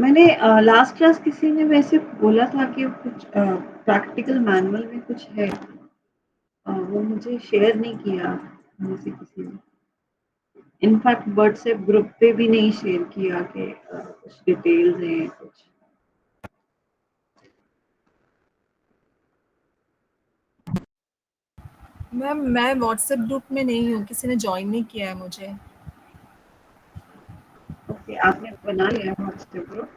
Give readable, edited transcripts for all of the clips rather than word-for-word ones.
मैंने last class किसी ने वैसे बोला था कि कुछ प्रैक्टिकल मैनुअल में कुछ है, वो मुझे शेयर नहीं किया मुझसे किसी ने। इनफैक्ट व्हाट्सएप ग्रुप पे भी नहीं शेयर किया कि कुछ डिटेल्स हैं कुछ। मैम मैं व्हाट्सएप ग्रुप में नहीं हूँ, किसी ने ज्वाइन नहीं किया है मुझे। ओके, आपने बना लिया व्हाट्सएप ग्रुप?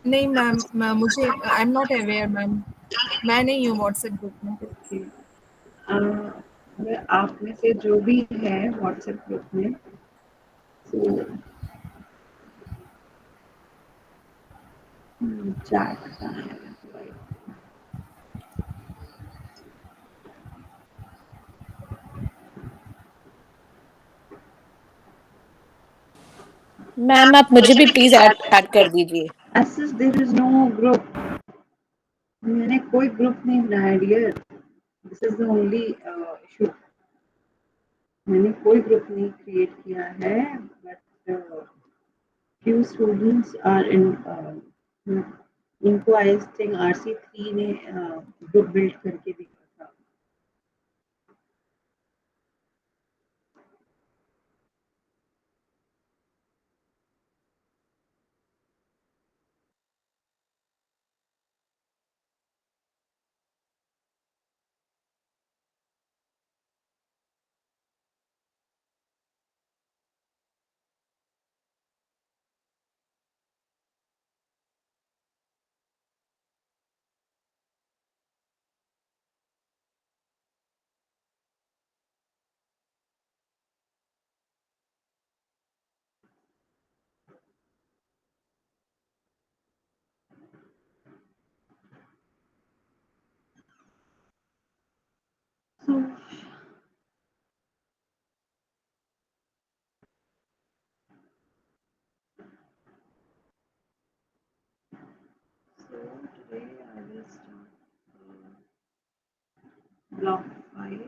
नहीं मैम, मुझे I am not aware ma'am, मैं नहीं हूँ व्हाट्सएप ग्रुप में। ओके, आप में से जो भी है व्हाट्सएप ग्रुप में, तो चैट मैम आप मुझे भी प्लीज ऐड कर दीजिए। As there is no group, मैंने कोई ग्रुप नहीं बनाया dear, this is the only issue. मैंने कोई ग्रुप नहीं क्रिएट किया है, but few students are in इनको आई थिंक RC3 ने ग्रुप बिल्ड करके दिया था। So today I will start block 5.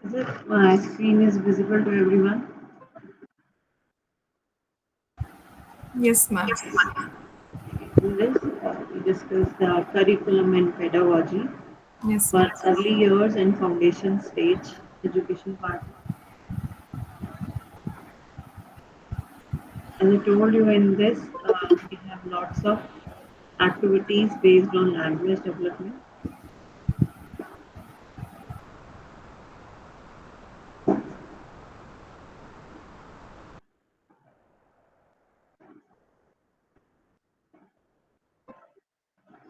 Is it my screen is visible to everyone? Yes ma'am. In this, we discuss the curriculum and pedagogy yes for ma'am. early years and foundation stage education part. As I told you in this, we have lots of activities based on language development.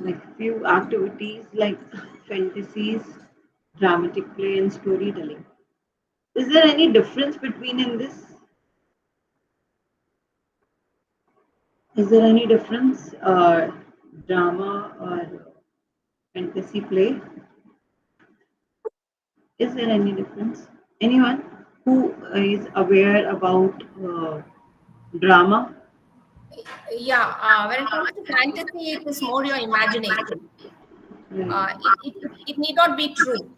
Like few activities like fantasies, dramatic play, and storytelling. Is there any difference between in this? Is there any difference, drama or fantasy play? Is there any difference? Anyone who is aware about drama? Yeah, when it comes to fantasy, it is more your imagination. Right. It need not be true.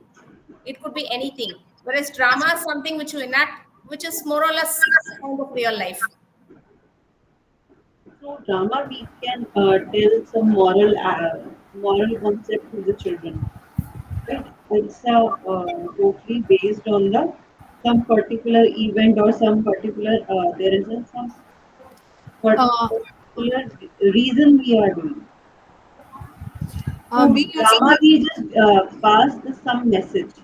It could be anything. Whereas drama is something which you enact, which is more or less kind of real life. So drama we can tell some moral concept to the children. Right? It's totally based on the some particular event or some particular there is some Uh, particular reason we are doing. So we used drama to, we just pass the some message.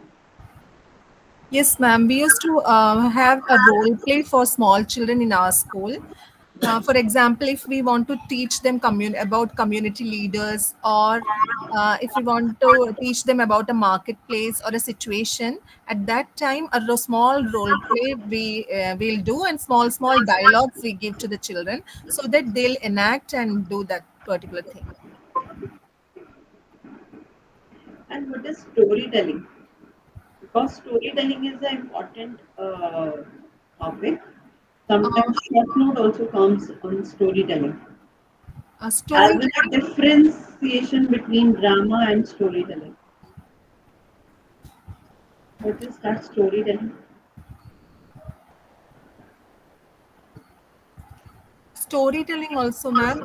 yes ma'am, we used to have a role play for small children in our school. For example, if we want to teach them about community leaders, or if we want to teach them about a marketplace or a situation, at that time a small role play we will do, and small dialogues we give to the children so that they'll enact and do that particular thing. And what is storytelling? Because storytelling is an important topic. Uh, Sometimes short note also counts on storytelling. a As story in a differentiation between drama and storytelling. What is that storytelling? Storytelling also, ma'am.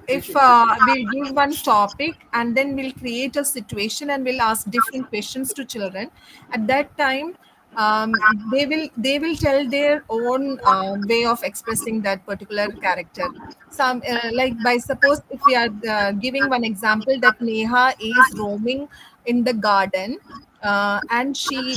If we'll give one topic and then we'll create a situation and we'll ask different questions to children, at that time they will tell their own way of expressing that particular character. Some like, by suppose if we are giving one example that Neha is roaming in the garden, and she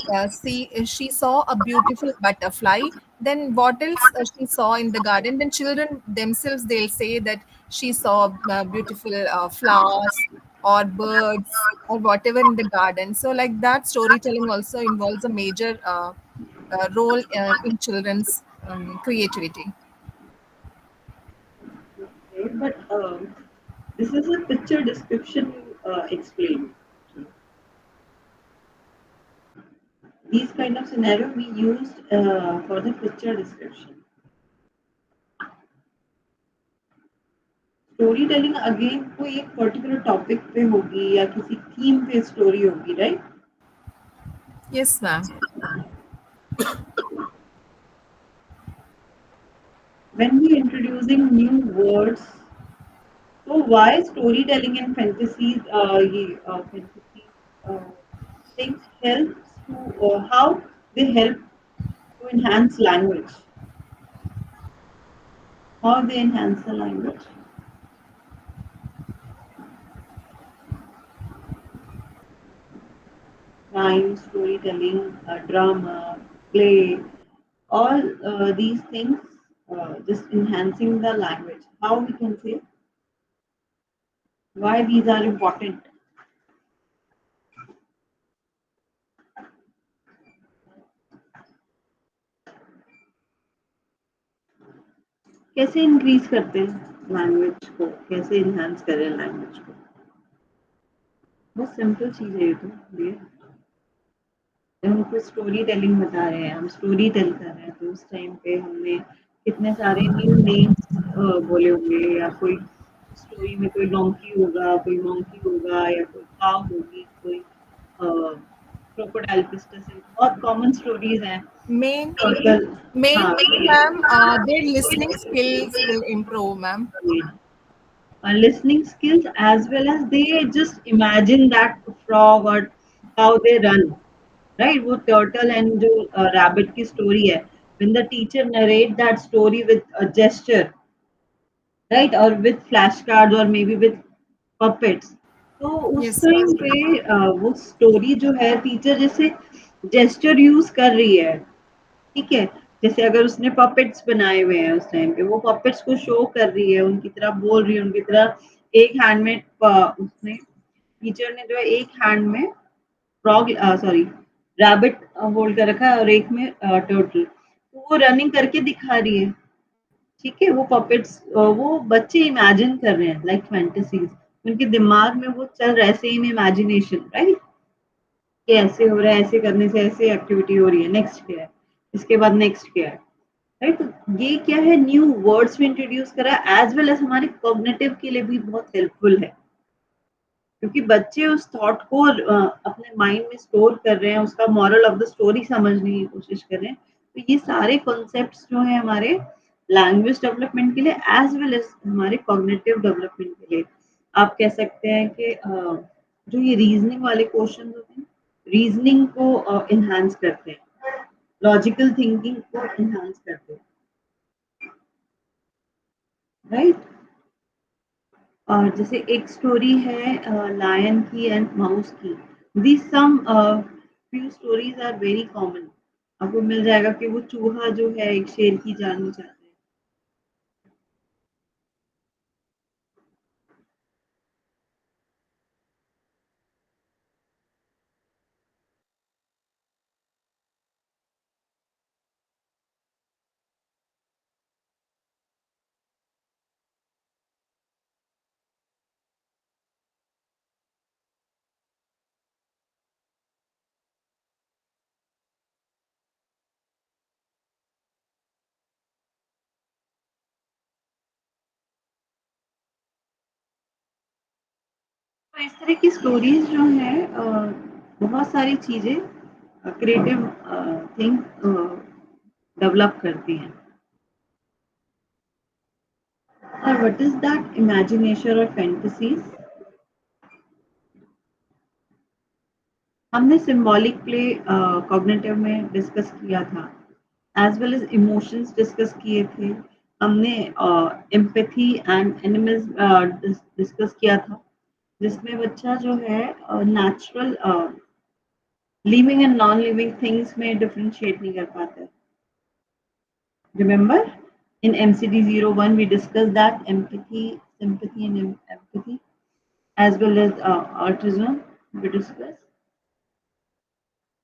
saw a beautiful butterfly. Then what else she saw in the garden? Then children themselves, they'll say that she saw beautiful flowers or birds or whatever in the garden. So like that, storytelling also involves a major role in children's creativity. Okay, but this is a picture description you explained. These kind of scenario we used for the picture description. Story telling again कोई एक particular topic पे होगी या किसी theme पे story होगी, right? Yes, ma'am. When we introducing new words, so why storytelling and fantasies, ये fantasies things helps to how they help to enhance language, how they enhance the language. Crime, storytelling, drama, play, all these things just enhancing the language. How we can say why these are important? कैसे increase करते हैं language को, कैसे enhance करें language को? बहुत simple चीज है ये तो ये। हम कुछ स्टोरी टेलिंग बता रहे हैं, हम स्टोरी टेल कर रहे हैं, तो उस टाइम पे हमने कितने सारे न्यू नेम्स बोले होंगे, या कोई स्टोरी में कोई डोंकी होगा, कोई मोंकी होगा, या कोई काव होगी, कोई क्रोकोडाइल पिस्टस है, बहुत कॉमन स्टोरीज हैं। Main टर्टल, main हाँ, thing, ma'am, their listening skills will improve, ma'am. listening skills, as well as they just imagine that frog or how they run, right? वो turtle and जो rabbit की story है, when the teacher narrate that story with a gesture, right, or with flashcards or maybe with puppets, तो उस Yes, time ma'am. पे वो story जो है टीचर जैसे जेस्चर यूज कर रही है, ठीक है? जैसे अगर उसने पपेट्स बनाए हुए हैं उस टाइम पे, वो पपेट्स को शो कर रही है, उनकी तरह बोल रही है, उनकी तरह एक हैंड में उसने टीचर ने जो है एक हैंड में फ्रॉग, सॉरी, रैबिट होल्ड कर रखा है और एक में टर्टल, तो वो रनिंग करके दिखा रही है, ठीक है? वो पपेट्स वो बच्चे इमेजिन कर रहे हैं लाइक फैंटेसीज, उनके दिमाग में वो चल रहा है, सेम इमेजिनेशन, राइट? कि ऐसे हो रहा है, ऐसे करने से ऐसे एक्टिविटी हो रही है, नेक्स्ट क्या है, इसके बाद नेक्स्ट क्या है, राइट? तो ये क्या है, न्यू वर्ड्स भी इंट्रोड्यूस करा, एज वेल एज हमारे कॉग्निटिव के लिए भी बहुत हेल्पफुल है, क्योंकि बच्चे उस थॉट को अपने माइंड में स्टोर कर रहे हैं, उसका मॉरल ऑफ द स्टोरी समझने की कोशिश कर रहे हैं। तो ये सारे कॉन्सेप्ट्स जो है हमारे लैंग्वेज डेवलपमेंट के लिए, एज वेल एज हमारे कॉग्निटिव डेवलपमेंट के लिए, आप कह सकते हैं कि जो ये रीजनिंग वाले क्वेश्चन होते हैं, रीजनिंग को इन्हांस करते हैं, लॉजिकल थिंकिंग को इन्हांस करते हैं, राइट? और जैसे एक स्टोरी है लायन की एंड माउस की, this some few stories are very common, आपको मिल जाएगा कि वो चूहा जो है एक शेर की जान बचाता है। तो इस तरह की स्टोरीज जो है बहुत सारी चीजें क्रिएटिव थिंग डेवलप करती हैं. और व्हाट इज दैट इमेजिनेशन और फैंटेसीज? हमने सिंबॉलिक प्ले कॉग्निटिव में डिस्कस किया था, as well as emotions discuss किए थे. हमने एम्पैथी एंड एनिमल्स डिस्कस किया था, जिसमें बच्चा जो है natural living and non living things में डिफरेंशिएट नहीं कर पाता है. Remember, in MCD-01 we discussed that empathy, sympathy and empathy, as well as autism we discussed.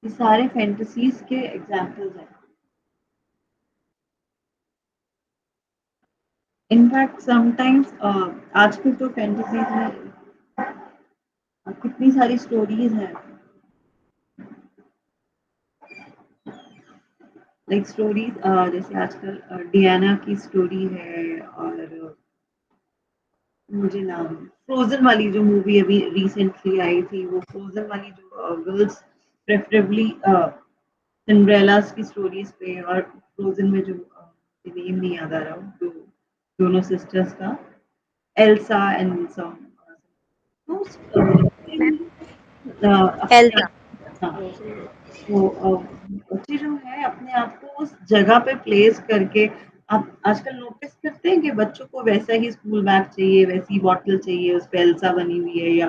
ये सारे फैंटेसीज के एग्जाम्पल्स हैं. इनफैक्ट समटाइम्स आजकल तो फैंटेसीज में कितनी सारी स्टोरीज हैं, लाइक स्टोरीज जैसे आजकल डियाना की स्टोरी है, और मुझे नाम फ्रोजन वाली जो मूवी अभी रिसेंटली आई थी, वो फ्रोजन वाली जो गर्ल्स प्रेफरेबली सिंड्रेलास की स्टोरीज पे, और फ्रोजन में जो नेम नहीं याद आ रहा हूँ, जो दोनों सिस्टर्स का, एल्सा एंड सम, तो एल्सा। वो बच्चे जो है अपने आप को उस जगह पे प्लेस करके, आप आजकल नोटिस करते हैं कि बच्चों को वैसा ही स्कूल बैग चाहिए, वैसी बॉटल चाहिए, उस पे एल्सा बनी हुई है, या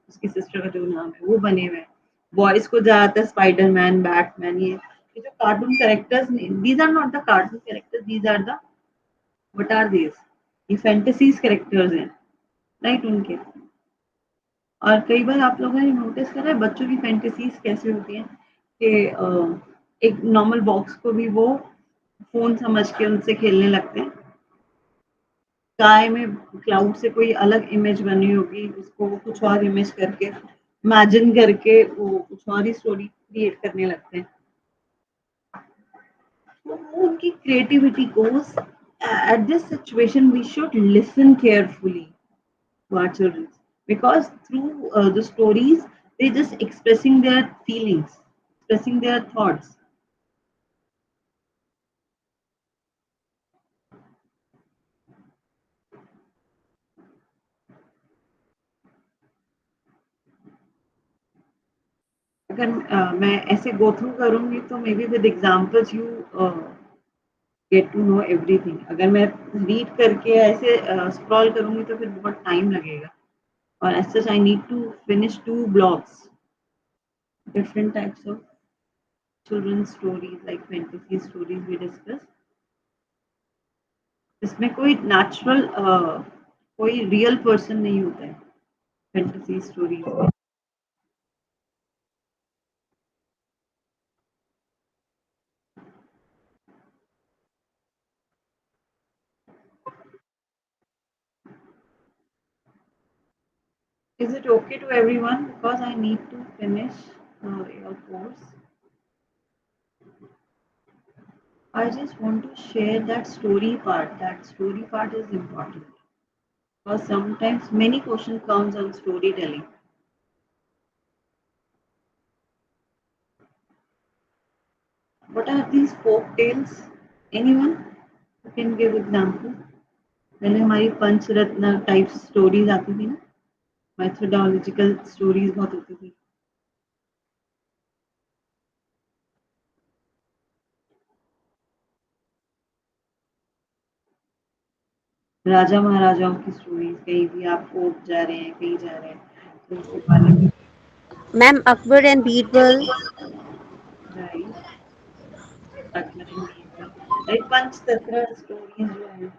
उसकी सिस्टर का जो नाम है वो बने हुए हैं. बॉयज को ज्यादातर स्पाइडरमैन, बैटमैन, ये जो cartoon characters, these are not the cartoon characters, these are the what are these, ये फैंटेसीज कैरेक्टर्स हैं, राइट उनके. और कई बार आप लोगों ने नोटिस करा है बच्चों की फैंटेसीज कैसे होती हैं कि एक नॉर्मल बॉक्स को भी वो फोन समझ के उनसे खेलने लगते हैं. स्काई में क्लाउड से कोई अलग इमेज बनी होगी, उसको वो कुछ और इमेज करके इमेजिन करके वो कुछ और ही स्टोरी क्रिएट करने लगते हैं. तो वो उनकी creativity goes. At this situation we should listen carefully to our children, because through the stories they just expressing their feelings, expressing their thoughts. अगर मैं ऐसे गो थ्रू करूंगी तो maybe with examples you get to know everything. अगर मैं read करके ऐसे scroll करूंगी तो फिर बहुत टाइम लगेगा. और as such I need to finish 2 blogs, different types of children's stories like fantasy stories we discussed. इसमें कोई नेचुरल कोई रियल पर्सन नहीं होता है फैंटेसी स्टोरीज में. Is it okay to everyone, because I need to finish your course? I just want to share that story part. That story part is important, because sometimes many questions comes on storytelling. What are these folk tales? Anyone who can give example? पहले हमारी पंचरत्न type stories आती थी ना, methodological stories बहुत होती थी. राजा महाराजाओं की स्टोरीज, कहीं भी आप फोर्ट जा रहे हैं, कहीं जा रहे हैं, तो उसके बारे में. Ma'am Akbar and Birbal. Right, Akbar and Birbal, right, Panchatantra stories जो है.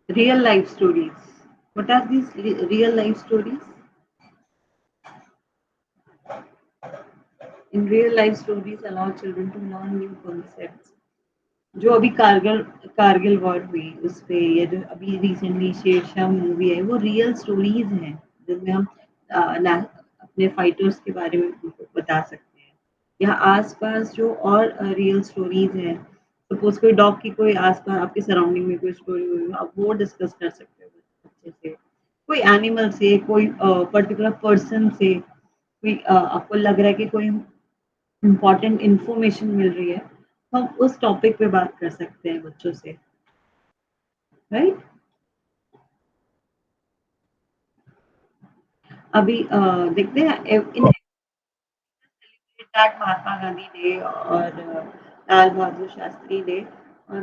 Real life stories. What are these real life stories? In real life stories allow children to learn new concepts. जो अभी कारगिल वॉर हुई उस पे, या जो अभी रिसेंटली शेरशाह मूवी है, वो रियल स्टोरीज हैं जिनमें हम अपने फाइटर्स के बारे में उनको बता सकते हैं। या आसपास जो और रियल स्टोरीज हैं, सपोज कोई डॉग की कोई आसपास आपके सराउंडिंग में कोई स्टोरी हुई हो, आप वो डिस्कस कर सकते हो बच्चे से। कोई एनिमल से, कोई पर्टिकुलर पर्सन से, कोई आपको लग रहा है कि कोई इम्पोर्टेंट इंफॉर्मेशन मिल रही है, तो हम उस टॉपिक पे बात कर सकते हैं बच्चों से, राइट। अभी देखते हैं इन महात्मा गांधी डे और लाल बहादुर शास्त्री डे, और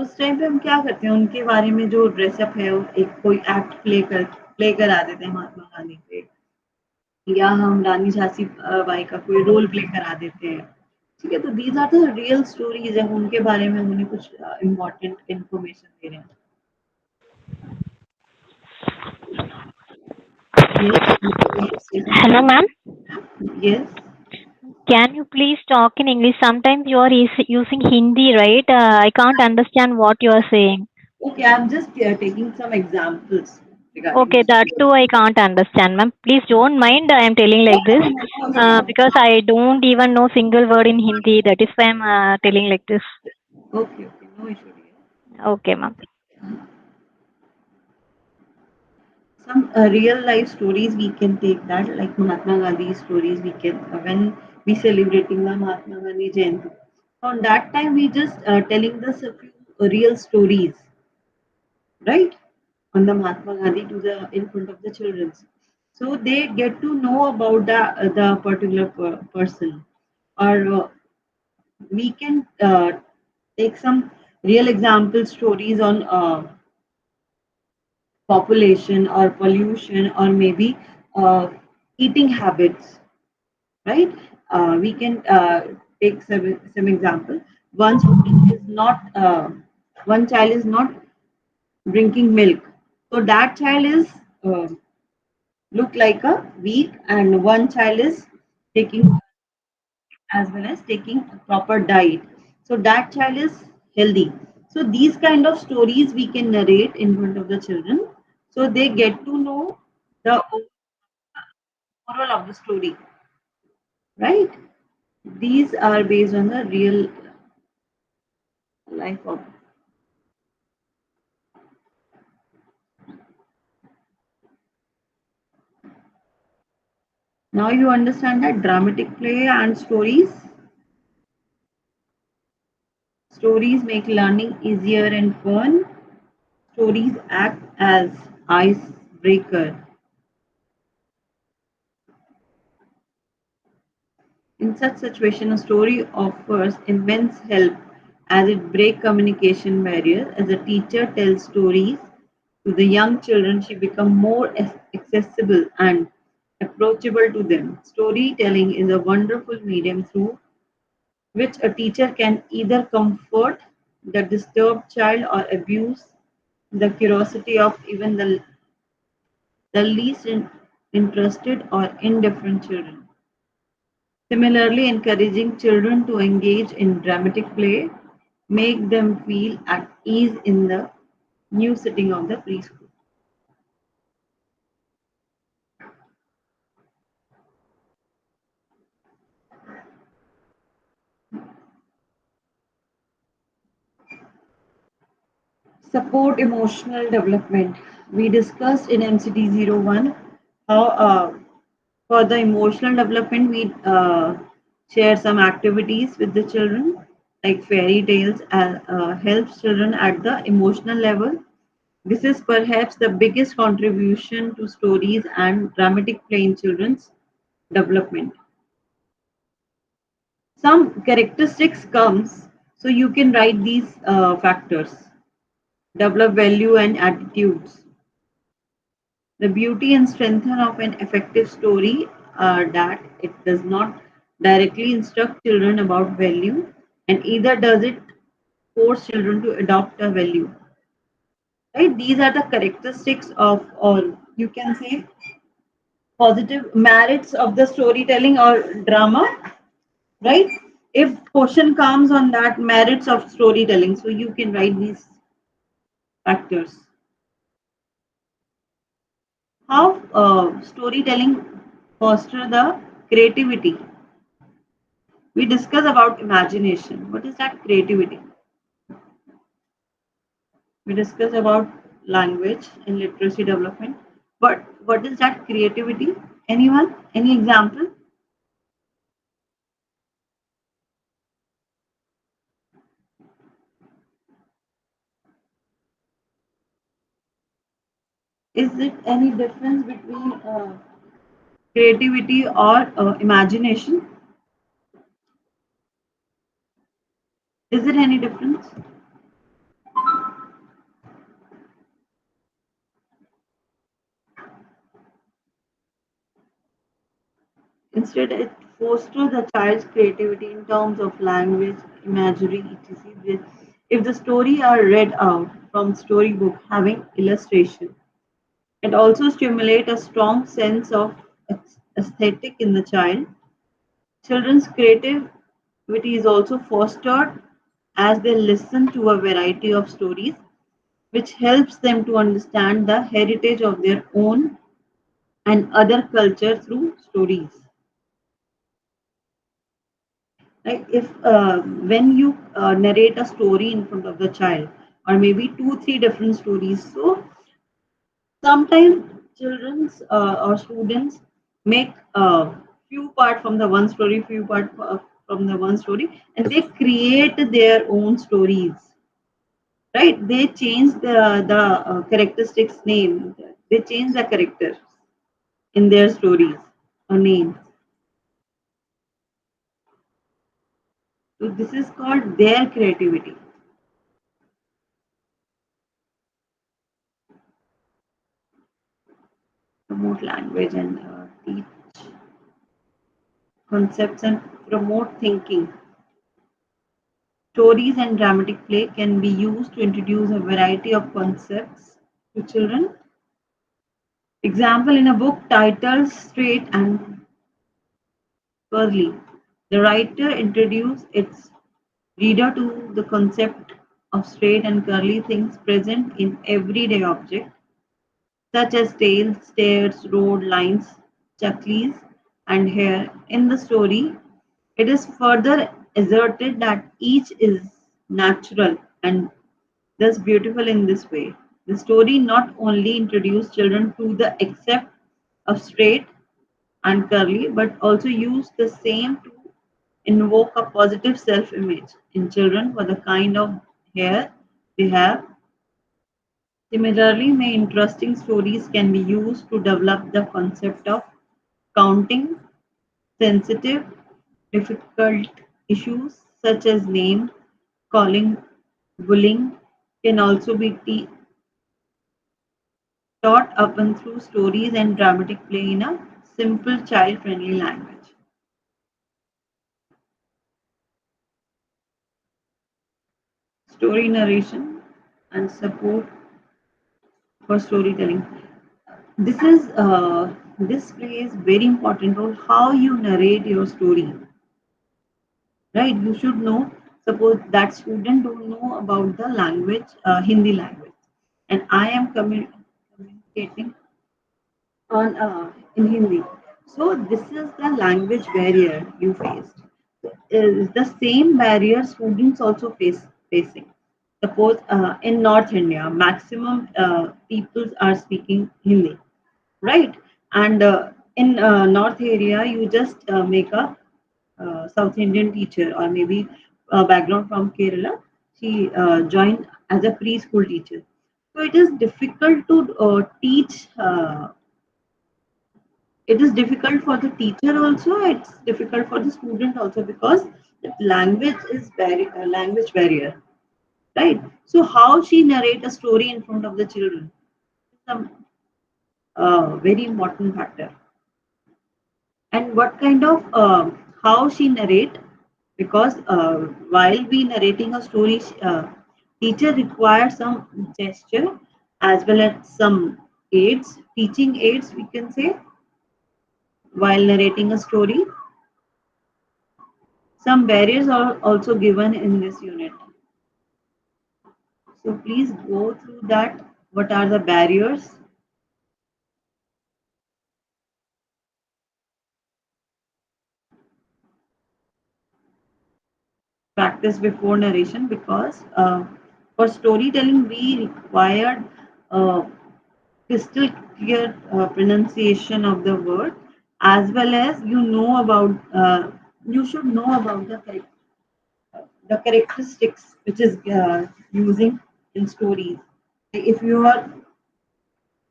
उस टाइम पे हम क्या करते हैं, उनके बारे में जो ड्रेसअप है, एक कोई एक्ट प्ले करा देते हैं महात्मा गांधी पे, या हम रानी झांसी बाई का कोई रोल प्ले करा देते हैं। ठीक है, तो these are the real stories है, उनके बारे में हम उन्हें कुछ इम्पोर्टेंट इंफॉर्मेशन दे रहे हैं। Hello, ma'am. Yes. Can you please talk in English? Sometimes you are using Hindi, right? I can't understand what you are saying. Okay, I'm just taking some examples regarding Okay, this. that too I can't understand, ma'am. Please don't mind. I am telling like this because I don't even know single word in Hindi. That is why I'm telling like this. Okay, no issue. Okay, ma'am. Some real life stories we can take that, like Mahatma Gandhi stories. We can when we celebrating the Mahatma Gandhi Jayanti. On that time, we just telling the a few real stories, right? On the Mahatma Gandhi to the in front of the children, so they get to know about the particular person, or we can take some real example stories on population or pollution, or maybe eating habits, right? We can take some example. One child is not drinking milk, so that child is uh, look like a weak, and one child is taking as well as taking a proper diet, so that child is healthy. So these kind of stories we can narrate in front of the children, so they get to know the moral of the story, right? These are based on the real life of. Now you understand that dramatic play and stories make learning easier and fun. Stories act as icebreaker. In such situation, a story offers immense help as it breaks communication barriers. As a teacher tells stories to the young children, she becomes more accessible and approachable to them. Storytelling is a wonderful medium through which a teacher can either comfort the disturbed child or abuse the curiosity of even the least interested or indifferent children. Similarly, encouraging children to engage in dramatic play make them feel at ease in the new setting of the preschool. Support emotional development. We discussed in MCD-01 how for the emotional development we share some activities with the children, like fairy tales helps children at the emotional level. This is perhaps the biggest contribution to stories and dramatic play in children's development. Some characteristics comes, so you can write these factors. Develop value and attitudes. The beauty and strength of an effective story are that it does not directly instruct children about value, and either does it force children to adopt a value. Right? These are the characteristics of, or you can say, positive merits of the storytelling or drama, right? If question comes on that merits of storytelling, so you can write these factors. How storytelling foster the creativity. We discuss about imagination. What is that creativity? We discuss about language and literacy development. But what is that creativity? Anyone? Any example? Is it any difference between creativity or imagination? Is it any difference? Instead, it fosters the child's creativity in terms of language, imagery, etc. If the story are read out from storybook having illustration, it also stimulates a strong sense of aesthetic in the child. Children's creativity is also fostered as they listen to a variety of stories, which helps them to understand the heritage of their own and other culture through stories. Like if when you narrate a story in front of the child, or maybe two, three different stories, so sometimes children's or students make few part from the one story, few part from the one story, and they create their own stories, right? They change the characteristics name, they change the characters in their stories or names. So this is called their creativity. Promote language and teach concepts and promote thinking. Stories and dramatic play can be used to introduce a variety of concepts to children. Example, in a book titled Straight and Curly, the writer introduced its reader to the concept of straight and curly things present in everyday objects such as tails, stairs, road lines, chaklis, and hair. In the story, it is further asserted that each is natural and thus beautiful in this way. The story not only introduced children to the concept of straight and curly, but also used the same to invoke a positive self-image in children for the kind of hair they have. Similarly, many interesting stories can be used to develop the concept of counting sensitive, difficult issues such as name calling, bullying can also be taught up and through stories and dramatic play in a simple child-friendly language. Story narration and support for storytelling. This plays very important role how you narrate your story, right? You should know. Suppose that student don't know about the language, Hindi language, and I am communicating on in Hindi. So this is the language barrier you faced. Is the same barrier students also facing. Suppose in North India, maximum people are speaking Hindi, right? And in North area, you just make a South Indian teacher or maybe a background from Kerala. She joined as a preschool teacher. So it is difficult to teach. It is difficult for the teacher also. It's difficult for the student also because the language is language barrier, right? So how she narrate a story in front of the children is a very important factor. And what kind of how she narrate, because while we narrating a story, teacher requires some gesture as well as some aids, teaching aids we can say, while narrating a story. Some barriers are also given in this unit. So please go through that. What are the barriers? Practice before narration, because for storytelling we required crystal clear pronunciation of the word, as well as you should know about the characteristics which is using in stories. If you are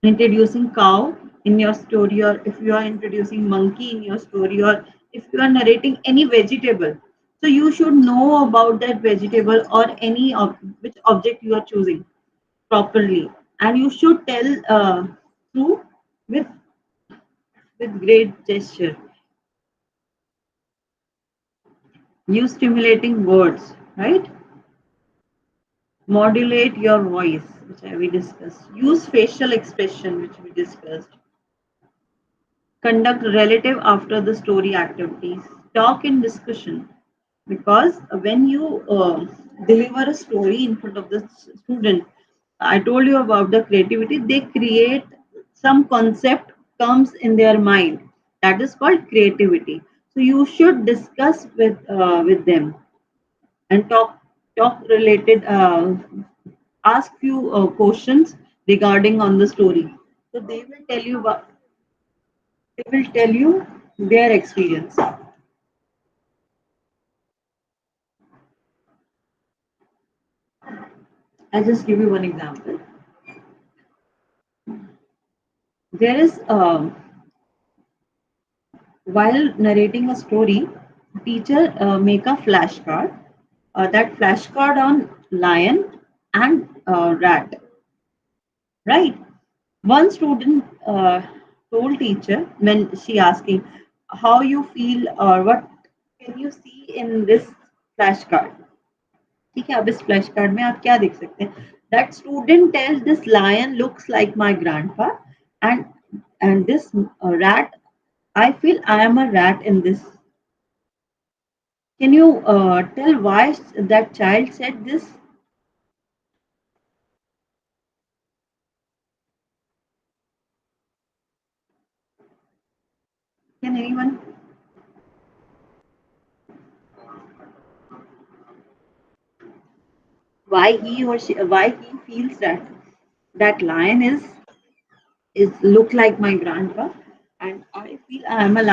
introducing cow in your story, or if you are introducing monkey in your story, or if you are narrating any vegetable, so you should know about that vegetable or any of which object you are choosing properly, and you should tell through with great gesture. Use stimulating words, right? Modulate your voice, which we discussed. Use facial expression, which we discussed. Conduct relative after the story activities. Talk in discussion, because when you deliver a story in front of the student, I told you about the creativity. They create some concept comes in their mind. That is called creativity. So you should discuss with them and talk related. Ask few questions regarding on the story. So they will tell you their experience. I'll just give you one example. There is while narrating a story, teacher make a flashcard. That flashcard on lion and rat, right? One student told teacher when she asking how you feel or what can you see in this flashcard. ठीक है, अब इस flash card में आप क्या देख सकते हैं? That student tells this lion looks like my grandpa, and this rat, I feel I am a rat in this. Can you tell why that child said this? Can anyone? Why he feels that lion is look like my grandpa, and I feel I am a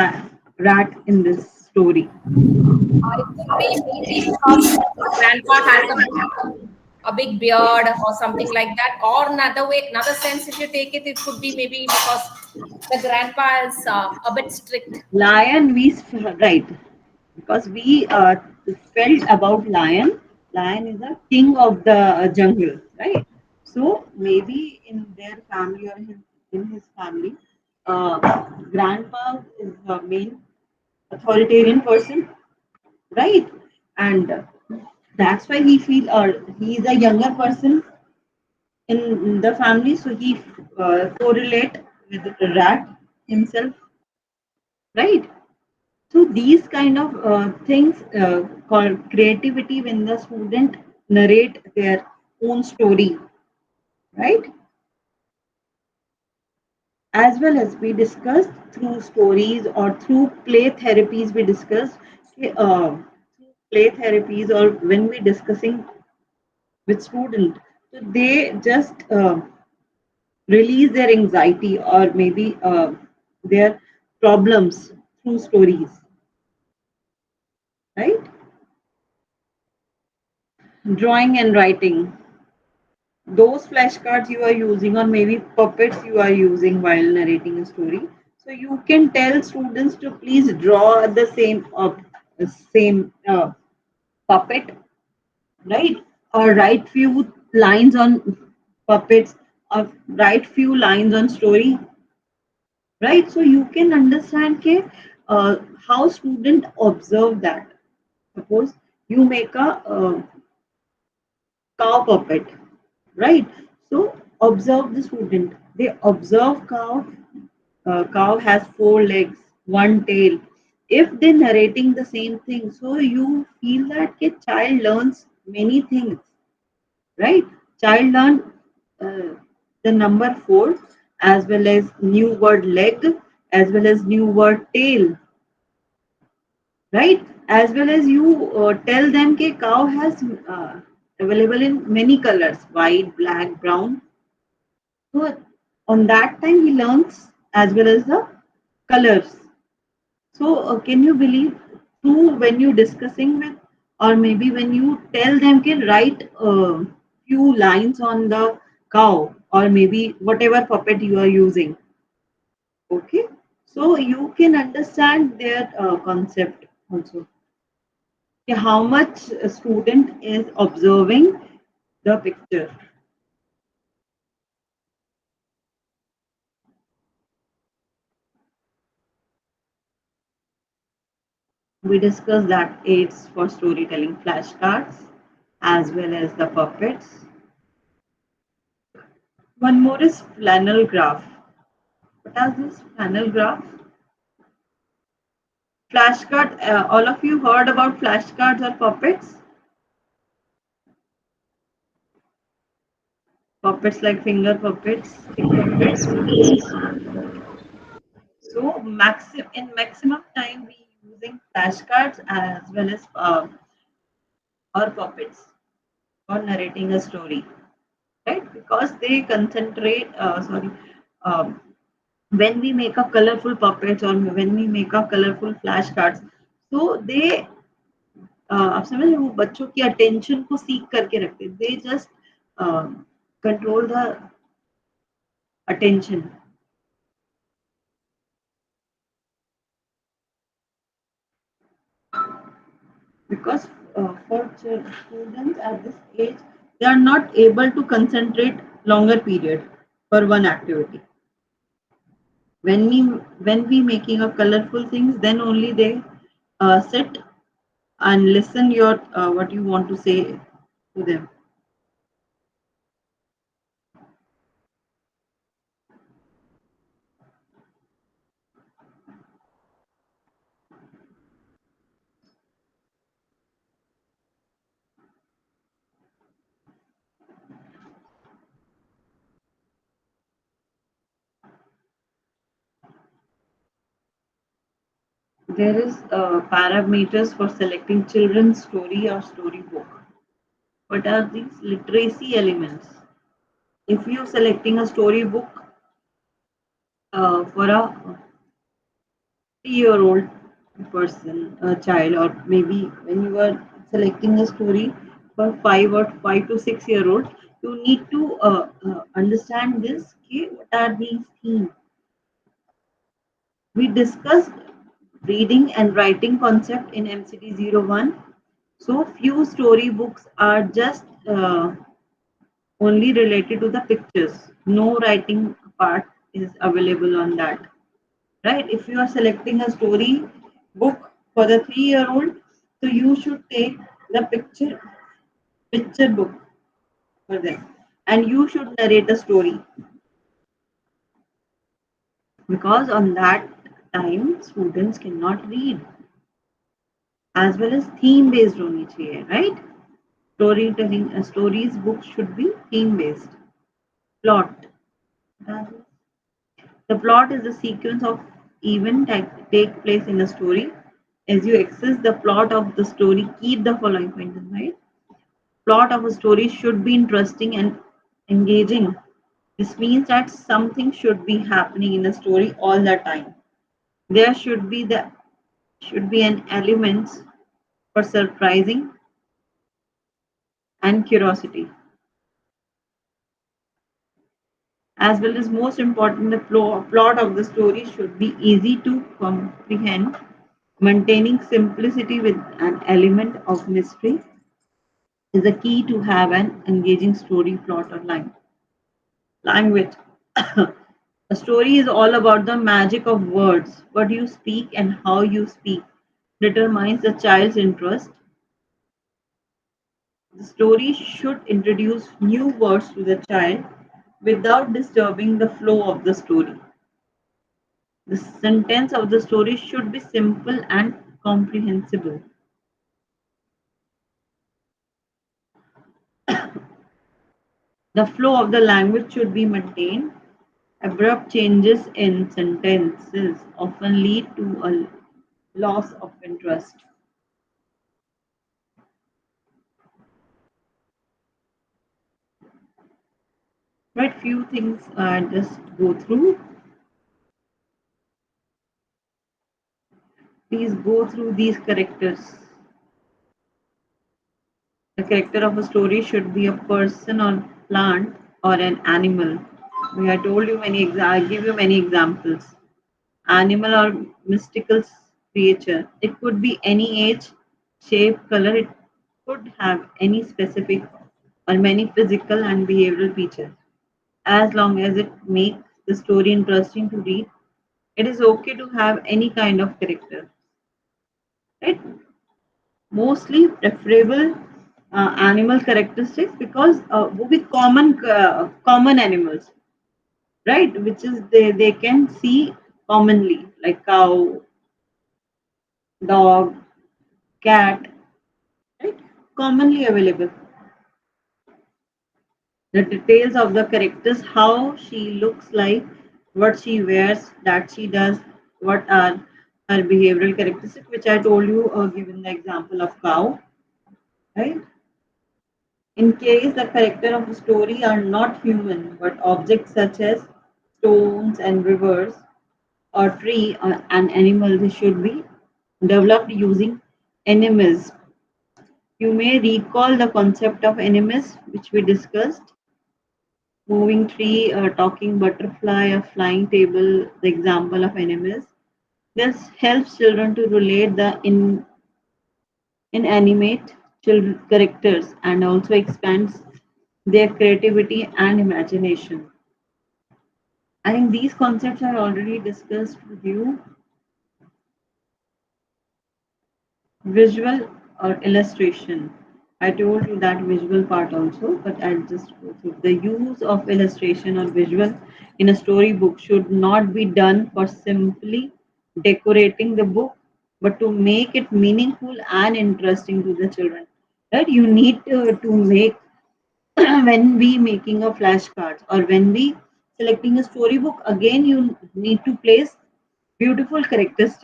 rat in this story. It could be maybe because grandpa has a big beard or something like that. Or another way, another sense, if you take it, it could be maybe because the grandpa is a bit strict. Lion, right, because we felt about lion. Lion is a king of the jungle, right? So maybe in their family or in his family, grandpa is the main authoritarian person, right? And that's why he feel, or he is a younger person in the family, so he correlate with the rat himself, right? So these kind of things called creativity when the student narrate their own story, right? As well as we discussed through stories or through play therapies, we discussed through play therapies, or when we discussing with student, so they just release their anxiety or maybe their problems through stories, right? Drawing and writing, those flashcards you are using, or maybe puppets you are using while narrating a story, so you can tell students to please draw the same puppet, right? Or write few lines on puppets, or write few lines on story, right? So you can understand how student observe that. Suppose you make a cow puppet, right? So observe the student. They observe cow. Cow has four legs, one tale. If they narrating the same thing, so you feel that a child learns many things, right? Child learn uh, the number 4, as well as new word leg, as well as new word tail, right? As well as you tell them that cow has available in many colors, white, black, brown. So on that time he learns as well as the colors. So can you believe through when you discussing with, or maybe when you tell them can write a few lines on the cow, or maybe whatever puppet you are using. Okay, so you can understand their concept also. Okay, how much a student is observing the picture. We discussed that aids for storytelling flashcards as well as the puppets. One more is flannel graph. What is this flannel graph? Flashcard. All of you heard about flashcards or puppets? Puppets like finger puppets, stick puppets. So maximum time we using flashcards as well as or puppets for narrating a story, right? Because they concentrate. Um, when we make a colorful puppets or when we make a colorful flashcards, so they आप समझ रहे हो, वो बच्चों की attention को सीख करके रखते, they just control the attention. Because for students at this age, they are not able to concentrate longer period for one activity. When we making a colorful things, then only they sit and listen your what you want to say to them. There is parameters for selecting children's story or storybook. What are these literacy elements? If you're selecting a storybook for a 3-year-old person, a child, or maybe when you are selecting a story for 5 to 6 year old, you need to understand this. Okay, what are these themes? We discussed reading and writing concept in MCD-01. So few storybooks are just only related to the pictures. No writing part is available on that. Right? If you are selecting a story book for the 3-year-old, so you should take the picture book for them, and you should narrate a story, because on that time students cannot read, as well as theme based honi chahiye, right? Storytelling stories books should be theme based. Plot. The plot is the sequence of events that take place in a story. As you access the plot of the story, keep the following points in mind. Plot of a story should be interesting and engaging. This means that something should be happening in a story all the time. There should be an element for surprising and curiosity. As well as most important, the plot of the story should be easy to comprehend. Maintaining simplicity with an element of mystery is the key to have an engaging story, plot, or line. Language. A story is all about the magic of words. What you speak and how you speak determines the child's interest. The story should introduce new words to the child without disturbing the flow of the story. The sentence of the story should be simple and comprehensible. The flow of the language should be maintained. Abrupt changes in sentences often lead to a loss of interest. Right, few things I just go through. Please go through these characters. The character of a story should be a person or plant or an animal. I told you I give you many examples. Animal or mystical creature. It could be any age, shape, color. It could have any specific or many physical and behavioral features. As long as it makes the story interesting to read, it is okay to have any kind of character. Right? Mostly preferable animal characteristics because वो भी common animals, right? Which is they can see commonly like cow, dog, cat, right? Commonly available. The details of the characters, how she looks like, what she wears, that she does, what are her behavioral characteristics, which I told you, given the example of cow, right? In case the character of the story are not human, but objects such as stones and rivers or tree or an animal, they should be developed using enemies. You may recall the concept of enemies, which we discussed. Moving tree, a talking butterfly, a flying table, the example of enemies. This helps children to relate the inanimate characters and also expands their creativity and imagination. I think these concepts are already discussed with you. Visual or illustration. I told you that visual part also, but I'll just go through. The use of illustration or visual in a storybook should not be done for simply decorating the book, but to make it meaningful and interesting to the children. Right? You need to make when we making a flashcards or when we selecting a storybook, again you need to place beautiful characters,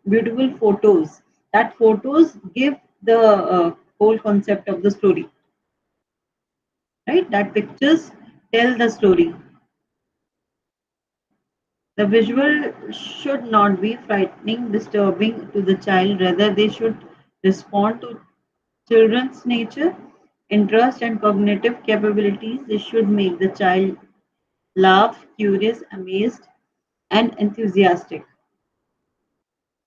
beautiful photos. That photos give the whole concept of the story, right? That pictures tell the story. The visual should not be frightening, disturbing to the child. Rather, they should respond to children's nature, interest, and cognitive capabilities. They should make the child laugh, curious, amazed, and enthusiastic.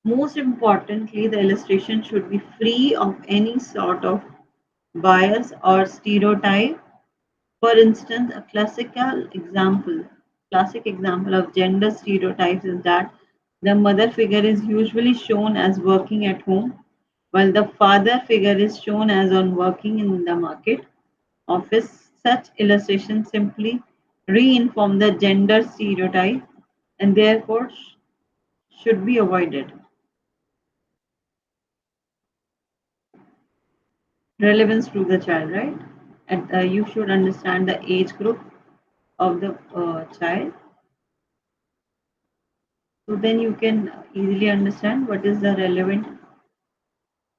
Most importantly, the illustration should be free of any sort of bias or stereotype. For instance, a classic example of gender stereotypes is that the mother figure is usually shown as working at home, while the father figure is shown as on working in the market office. Such illustrations simply reinform the gender stereotype and therefore should be avoided. Relevance to the child, right? And you should understand the age group of the child. So then you can easily understand what is the relevant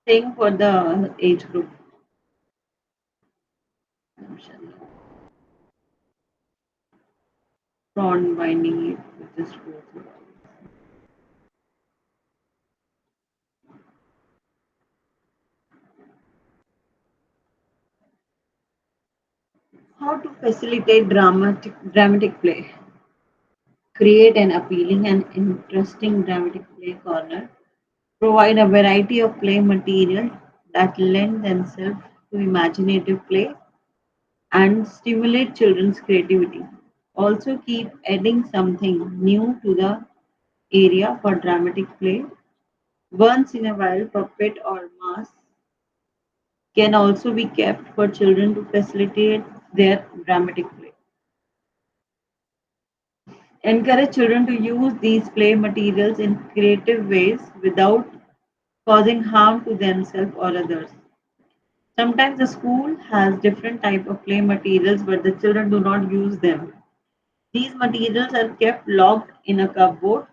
thing for the age group. Front binding, you just go through. How to facilitate dramatic play? Create an appealing and interesting dramatic play corner. Provide a variety of play material that lend themselves to imaginative play and stimulate children's creativity. Also, keep adding something new to the area for dramatic play. Once in a while, puppet or mask can also be kept for children to facilitate their dramatic play. Encourage children to use these play materials in creative ways without causing harm to themselves or others. Sometimes the school has different type of play materials, but the children do not use them. These materials are kept locked in a cupboard.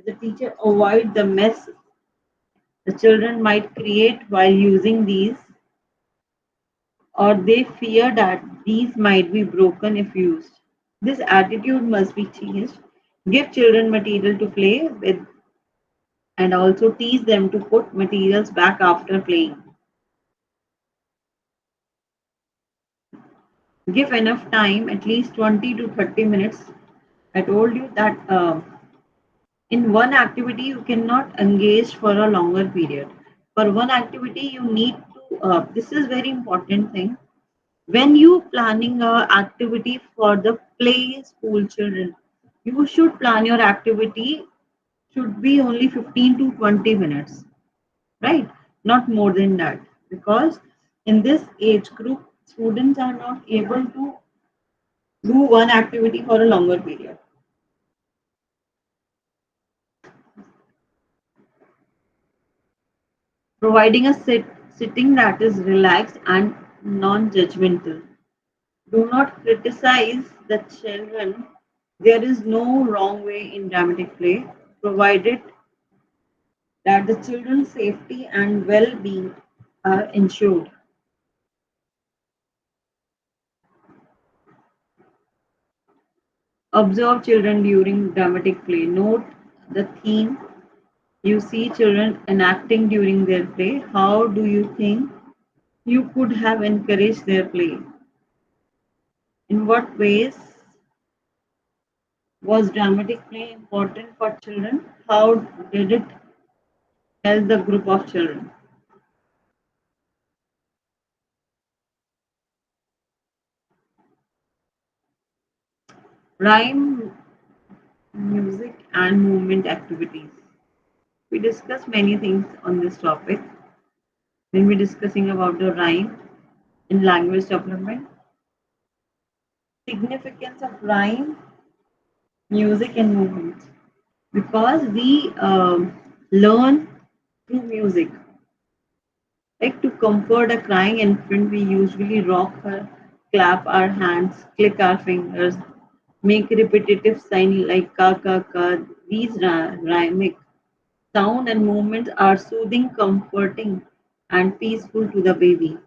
The teacher avoid the mess the children might create while using these, or they fear that these might be broken if used. This attitude must be changed. Give children material to play with and also teach them to put materials back after playing. Give enough time, at least 20 to 30 minutes. I told you that in one activity you cannot engage for a longer period. For one activity you need to, this is very important thing. When you planning a activity for the play school children, you should plan your activity should be only 15 to 20 minutes, right? Not more than that, because in this age group students are not able to do one activity for a longer period. Providing a sitting that is relaxed and non-judgmental. Do not criticize the children. There is no wrong way in dramatic play, provided that the children's safety and well-being are ensured. Observe children during dramatic play. Note the theme you see children enacting during their play. How do you think you could have encouraged their play? In what ways was dramatic play important for children? How did it help the group of children? Rhyme, music, and movement activities. We discussed many things on this topic when we're discussing about the rhyme in language development. Significance of rhyme, music, and movement. Because we learn through music. Like to comfort a crying infant, we usually rock her, clap our hands, click our fingers, make repetitive sign like ka ka ka. These rhythmic sound and movements are soothing, comforting, and peaceful to the baby.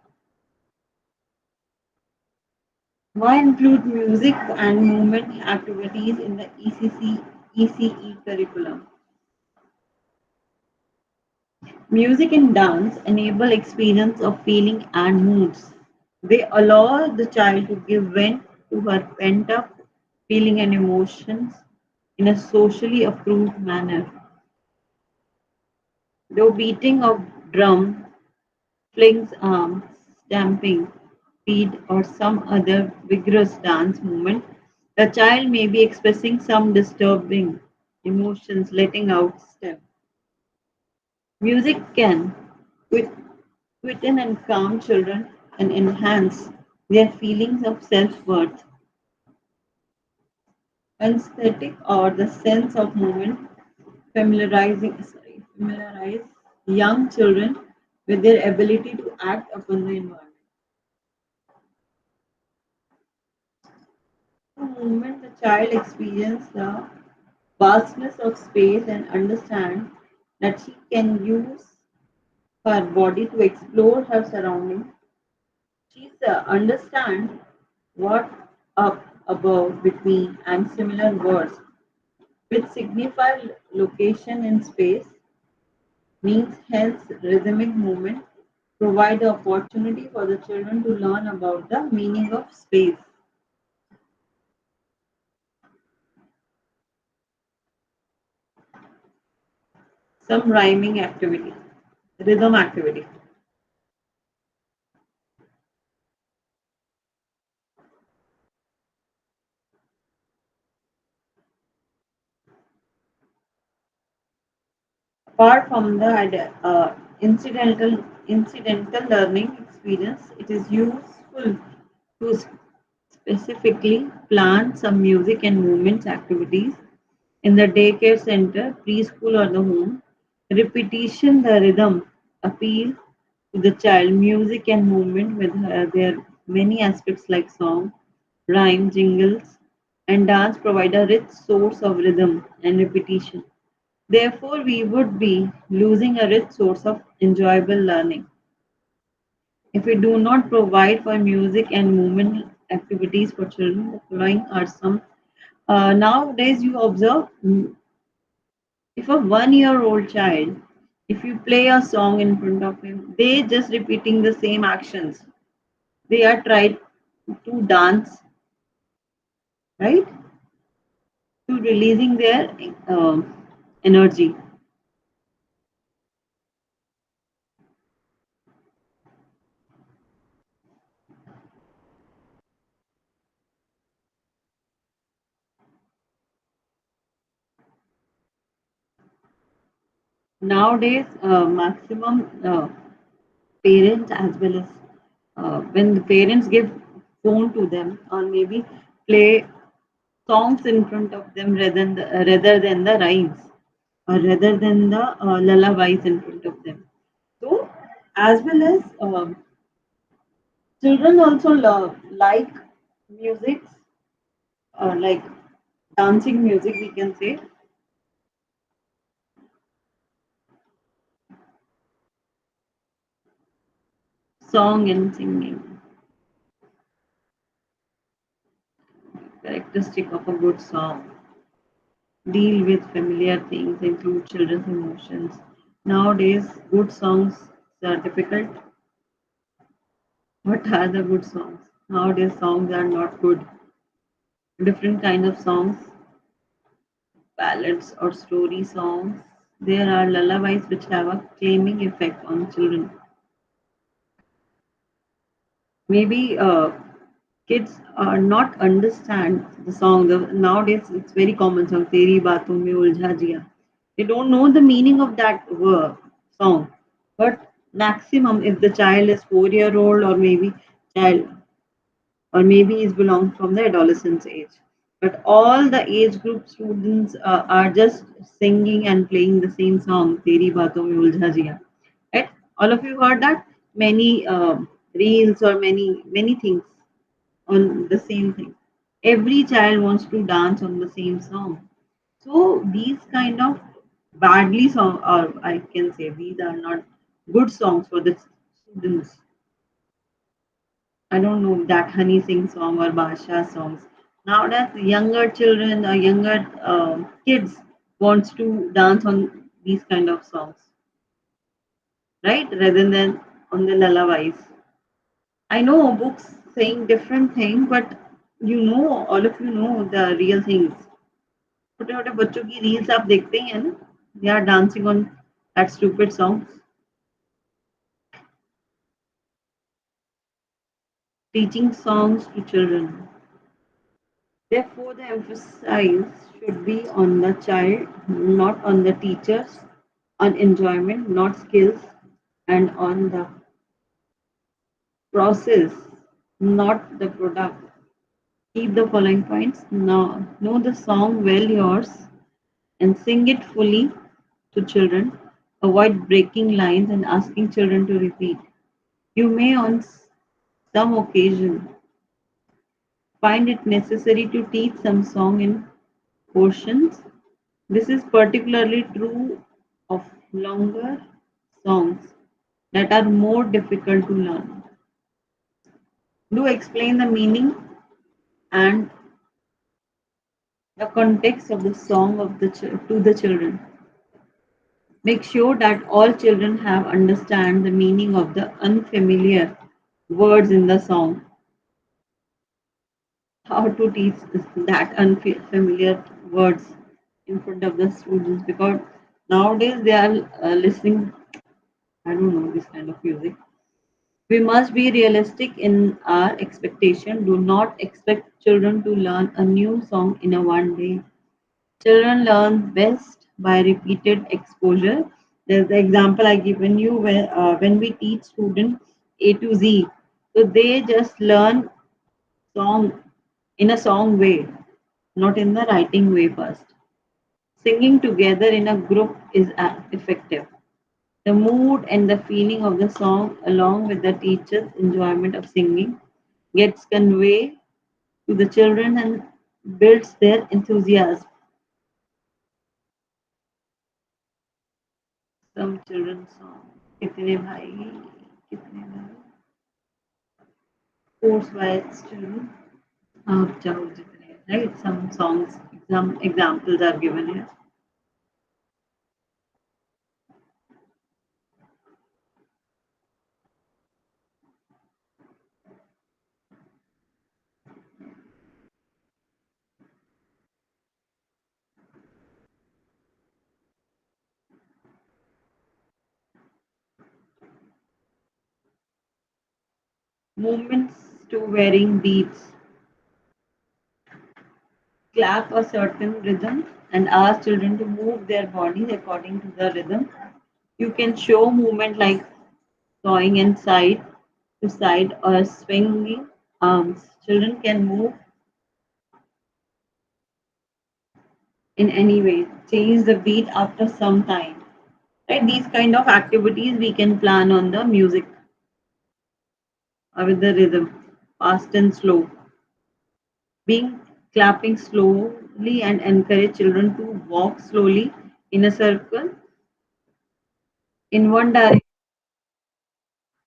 Why include music and movement activities in the ECE curriculum? Music and dance enable experience of feeling and moods. They allow the child to give vent to her pent up feeling and emotions in a socially approved manner. Though beating of drum, flings arms, stamping feet, or some other vigorous dance movement, the child may be expressing some disturbing emotions, letting out step. Music can quit quieten and calm children and enhance their feelings of self-worth. Aesthetic or the sense of movement familiarize young children with their ability to act upon the environment. Through movement, the child experiences the vastness of space and understand that she can use her body to explore her surroundings. She understands what up, above, between, and similar words, which signify location in space, means hence rhythmic movement provide the opportunity for the children to learn about the meaning of space. Some rhyming activity, rhythm activity. Apart from the incidental learning experience, it is useful to specifically plan some music and movements activities in the daycare center, preschool, or the home. Repetition, the rhythm, appeal to the child. Music and movement with their many aspects like song, rhyme, jingles, and dance provide a rich source of rhythm and repetition. Therefore, we would be losing a rich source of enjoyable learning. If we do not provide for music and movement activities for children, the following are some. Nowadays, you observe if a 1 year old child, if you play a song in front of him, they just repeating the same actions. They are trying to dance, right? To releasing their energy. Nowadays, maximum parents as well as when the parents give phone to them or maybe play songs in front of them rather than the rhymes or rather than the lullabies in front of them. So, as well as children also love like music, like dancing music, we can say, song and singing. Characteristic of a good song. Deal with familiar things, include children's emotions. Nowadays, good songs are difficult. What are the good songs? Nowadays, songs are not good. Different kind of songs, ballads or story songs. There are lullabies which have a calming effect on children. Maybe kids are not understand the song. Nowadays, it's very common song. Teri baaton mein uljha jiya. They don't know the meaning of that word, song. But maximum, if the child is 4 year old child or maybe is belong from the adolescence age. But all the age group students are just singing and playing the same song, Teri Baaton Mein Uljha Jiya. Right? All of you heard that? Many reels or many things on the same thing. Every child wants to dance on the same song. So these kind of badly song, or I can say these are not good songs for the students. I don't know that Honey Sing song or Basha songs. Nowadays, younger children or younger kids wants to dance on these kind of songs, right? Rather than on the lullabies. I know books saying different thing, but all of you know the real things. छोटे छोटे बच्चों की reels आप देखते ही हैं ना? They are dancing on that stupid songs. Teaching songs to children. Therefore, the emphasis should be on the child, not on the teachers, on enjoyment, not skills, and on the process, not the product. Keep the following points. Now, know the song well yours and sing it fully to children. Avoid breaking lines and asking children to repeat. You may, on some occasion, find it necessary to teach some song in portions. This is particularly true of longer songs that are more difficult to learn. Do explain the meaning and the context of the song to the children. Make sure that all children have understand the meaning of the unfamiliar words in the song. How to teach that unfamiliar words in front of the students, because nowadays they are listening, I don't know, this kind of music. We must be realistic in our expectation. Do not expect children to learn a new song in a one day. Children learn best by repeated exposure. There's the example I given you when we teach students A to Z. So they just learn song in a song way, not in the writing way first. Singing together in a group is effective. The mood and the feeling of the song, along with the teacher's enjoyment of singing, gets conveyed to the children and builds their enthusiasm. Some children's song. कितने भाई कितने भाई force by its children. आप जाओ जितने, right? Some songs, examples are given here. Movements to varying beats. Clap a certain rhythm and ask children to move their bodies according to the rhythm. You can show movement like sawing and side to side or swinging arms. Children can move in any way. Change the beat after some time. Right? These kind of activities we can plan on the music or with the rhythm, fast and slow. Being clapping slowly and encourage children to walk slowly in a circle in one direction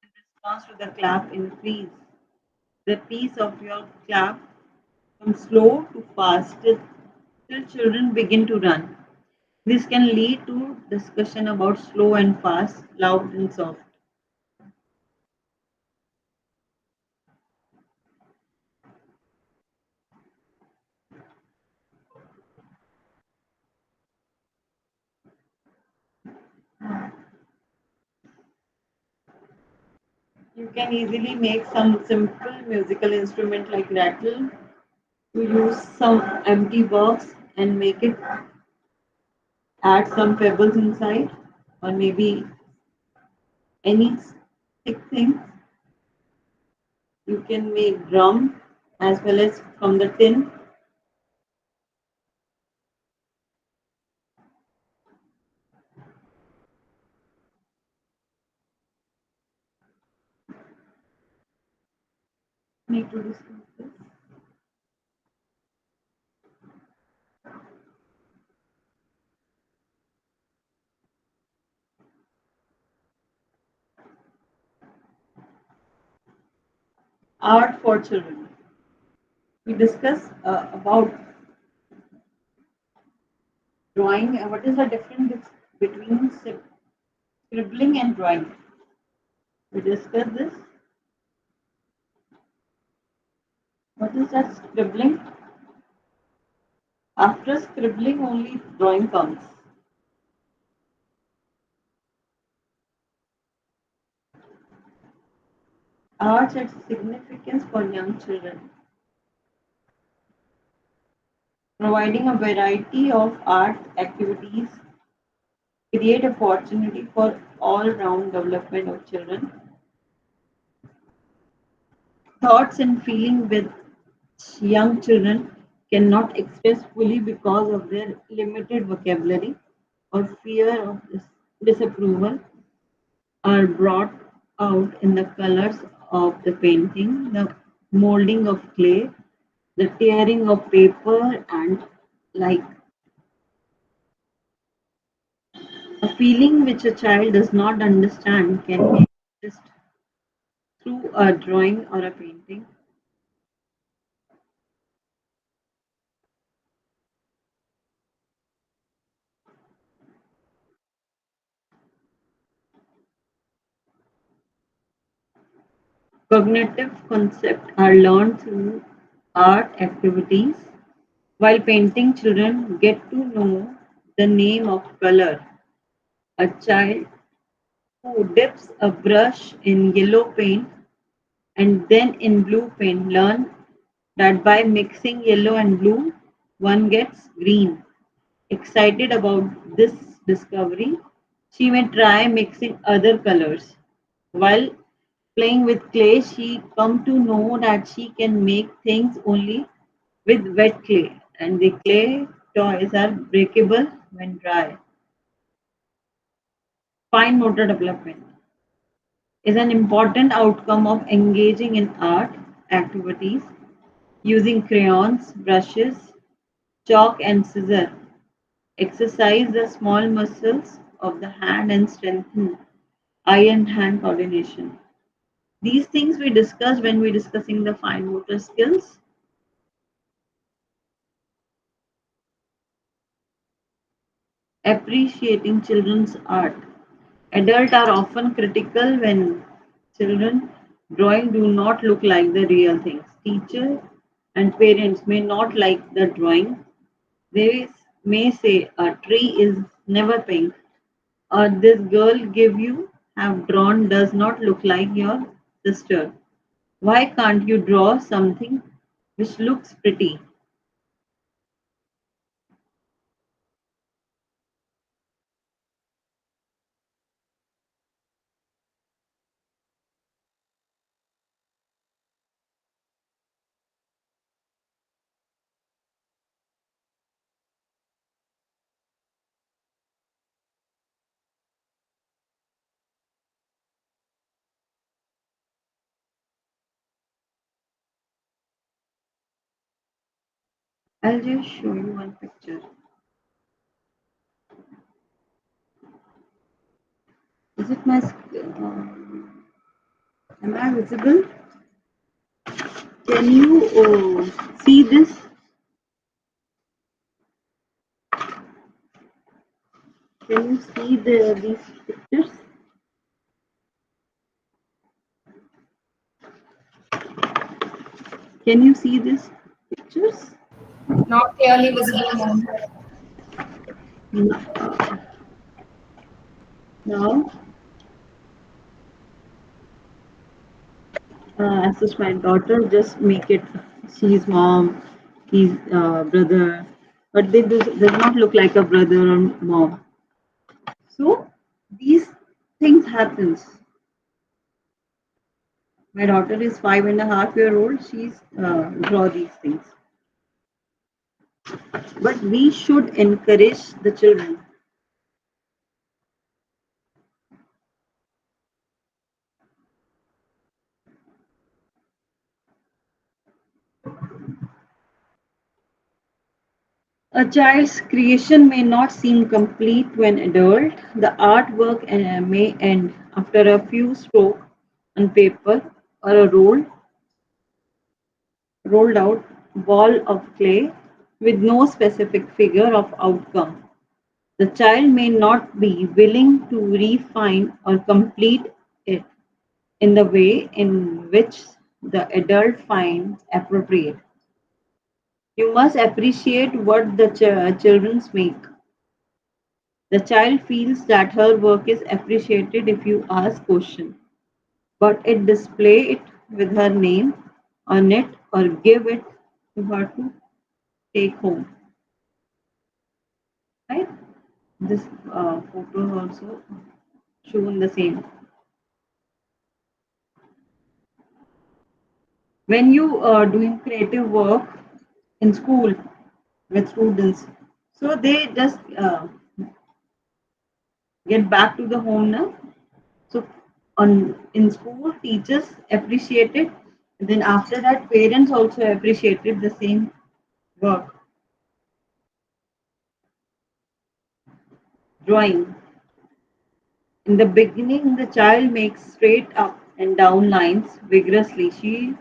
in response to the clap increase. The pace of your clap from slow to fast till children begin to run. This can lead to discussion about slow and fast, loud and soft. You can easily make some simple musical instrument like rattle. You use some empty box and make it add some pebbles inside or maybe any stick thing. You can make drum as well as from the tin. Need to discuss this. Art for children. We discuss about drawing. What is the difference between scribbling and drawing? We discuss this. What is that scribbling? After scribbling, only drawing comes. Art has significance for young children. Providing a variety of art activities create opportunity for all-round development of children. Thoughts and feelings with young children cannot express fully because of their limited vocabulary or fear of disapproval are brought out in the colors of the painting, the molding of clay, the tearing of paper, and like a feeling which a child does not understand can be expressed through a drawing or a painting. Cognitive concepts are learned through art activities, while painting children get to know the name of color. A child who dips a brush in yellow paint and then in blue paint learn that by mixing yellow and blue, one gets green. Excited about this discovery, she may try mixing other colors. While playing with clay, she come to know that she can make things only with wet clay, and the clay toys are breakable when dry. Fine motor development is an important outcome of engaging in art activities using crayons, brushes, chalk, and scissors. Exercise the small muscles of the hand and strengthen eye and hand coordination. These things we discussed when we discussing the fine motor skills. Appreciating children's art. Adults are often critical when children drawing do not look like the real things. Teachers and parents may not like the drawing. They may say a tree is never pink, or this girl give you have drawn does not look like your sister. Why can't you draw something which looks pretty? I'll just show you one picture. Is it my am I visible? Can you see this? Can you see these pictures? Can you see these pictures? Not clearly visible, ma'am. Now, as such, my daughter just make it. She's mom, he's brother, but they does not look like a brother or mom. So these things happens. My daughter is 5.5 years old. She's draw these things. But we should encourage the children. A child's creation may not seem complete to an adult. The artwork may end after a few strokes on paper or a rolled out ball of clay with no specific figure of outcome. The child may not be willing to refine or complete it in the way in which the adult finds appropriate. You must appreciate what the children make. The child feels that her work is appreciated if you ask question, but it display it with her name on it or give it to her to take home. Right? This photo also shown the same. When you are doing creative work in school with students, so they just get back to the home now. So on in school, teachers appreciate it. And then after that, parents also appreciated the same work. Drawing. In the beginning, the child makes straight up and down lines vigorously. She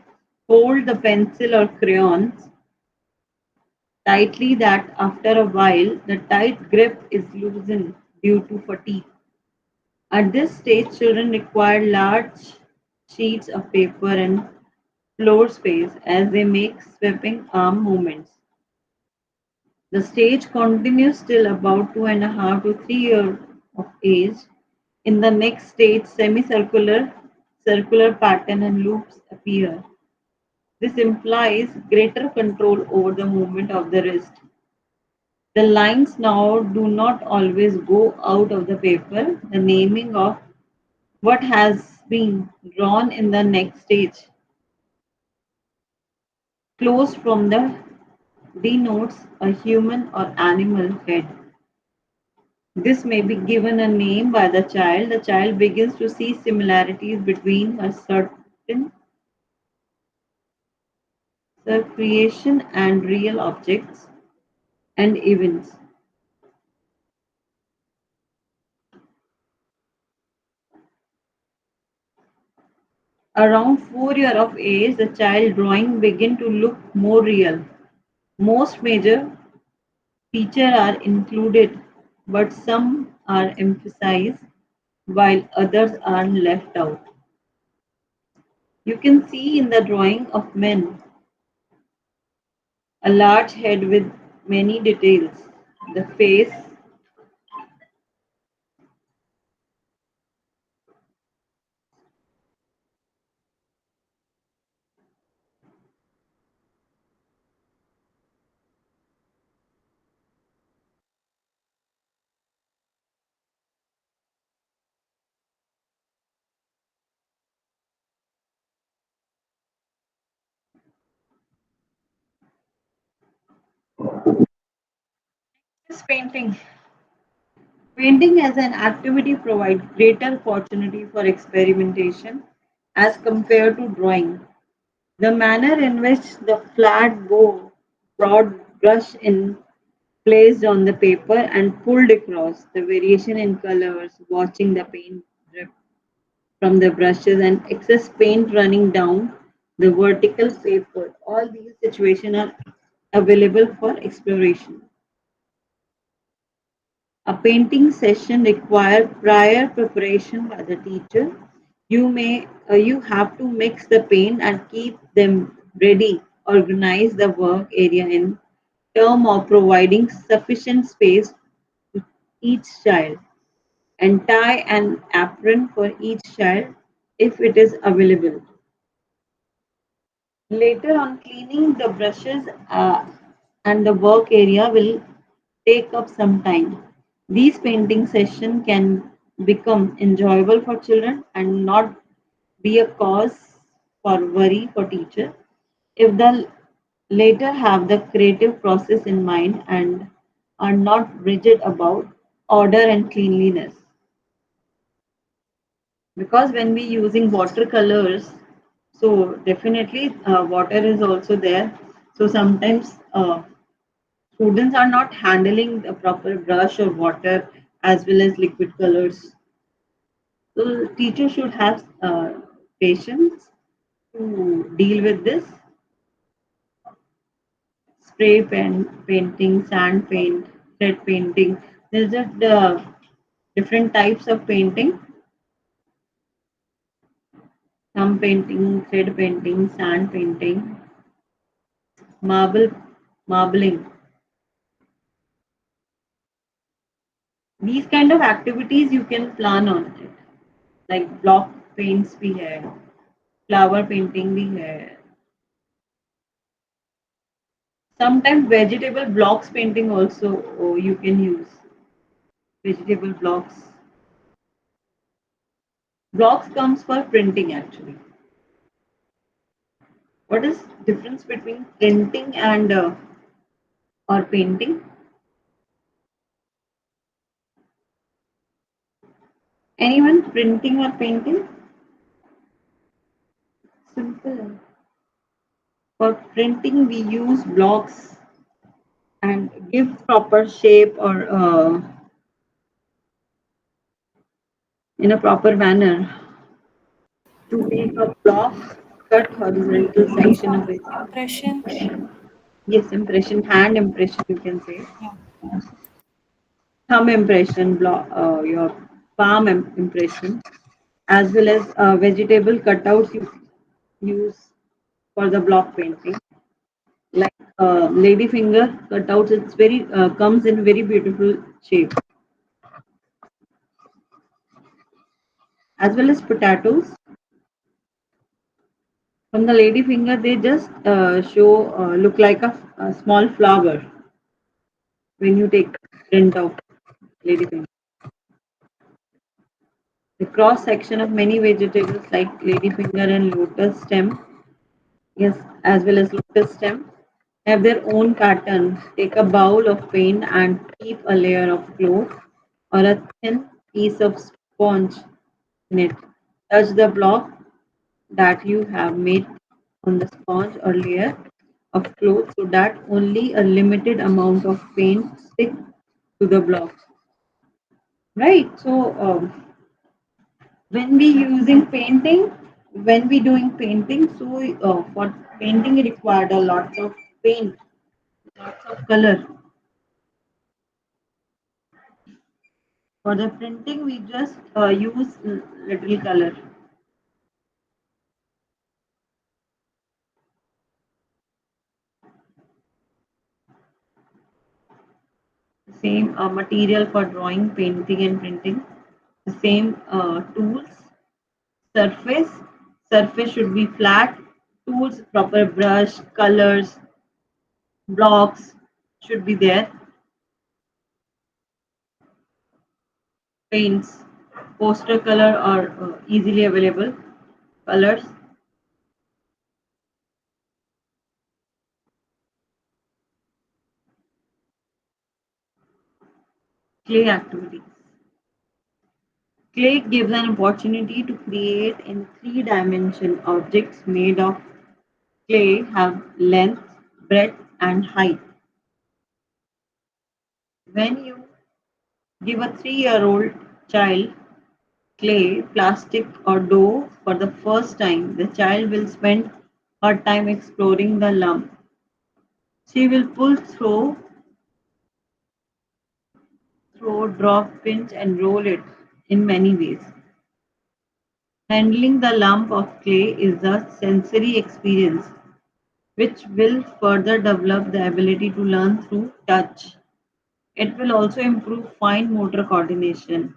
holds the pencil or crayons tightly that after a while the tight grip is loosened due to fatigue. At this stage, children require large sheets of paper and floor space as they make sweeping arm movements. The stage continues till about 2.5 to 3 years of age. In the next stage, semicircular, circular pattern and loops appear. This implies greater control over the movement of the wrist. The lines now do not always go out of the paper. The naming of what has been drawn in the next stage flows from the denotes a human or animal head. This may be given a name by the child. The child begins to see similarities between a certain creation and real objects and events. Around 4 years of age, the child drawing begin to look more real. Most major features are included, but some are emphasized while others are left out. You can see in the drawing of men a large head with many details. The face, this painting. Painting as an activity provides greater opportunity for experimentation as compared to drawing. The manner in which the flat broad brush in placed on the paper and pulled across, the variation in colors, watching the paint drip from the brushes and excess paint running down the vertical paper. All these situations are available for exploration. A painting session requires prior preparation by the teacher. You have to mix the paint and keep them ready. Organize the work area in term of providing sufficient space to each child and tie an apron for each child if it is available. Later on, cleaning the brushes and the work area will take up some time. These painting sessions can become enjoyable for children and not be a cause for worry for teacher if the later have the creative process in mind and are not rigid about order and cleanliness. Because when we using watercolors, so definitely water is also there. So sometimes students are not handling the proper brush or water as well as liquid colors. So teacher should have patience to deal with this. Spray painting, sand paint, thread painting. There's a different types of painting. Thumb painting, thread painting, sand painting, marble marbling. These kind of activities you can plan on it. Like block paints we have, flower painting we have. Sometimes vegetable blocks painting also you can use. Vegetable blocks. Blocks comes for printing actually. What is difference between printing and or painting? Anyone printing or painting? Simple. For printing we use blocks and give proper shape or in a proper manner. To make a block, cut horizontal section of it. Impression. Yes, impression, hand impression you can say. Yeah. Thumb impression, block, your palm impression, as well as vegetable cutouts you use for the block painting. Like lady finger cutouts, it's very comes in very beautiful shape. As well as potatoes. From the lady finger, they just show look like a small flower when you take print of lady finger. The cross section of many vegetables like lady finger and lotus stem, yes, as well as lotus stem. have their own pattern. Take a bowl of paint and keep a layer of cloth or a thin piece of sponge in it. Touch the block that you have made on the sponge or layer of cloth so that only a limited amount of paint stick to the block. Right. So when we using painting, when we doing painting, so for painting required a lot of paint, lots of color. For the printing, we just use little color. Same material for drawing, painting, and printing. The same tools, surface. Surface should be flat. Tools, proper brush, colors, blocks should be there. Paints, poster color are easily available. Colors, clay activities. Clay gives an opportunity to create in three-dimension objects made of clay have length, breadth, and height. When you give a 3-year-old child clay, plastic, or dough for the first time, the child will spend her time exploring the lump. She will pull, throw, drop, pinch, and roll it in many ways. Handling the lump of clay is a sensory experience which will further develop the ability to learn through touch. It will also improve fine motor coordination.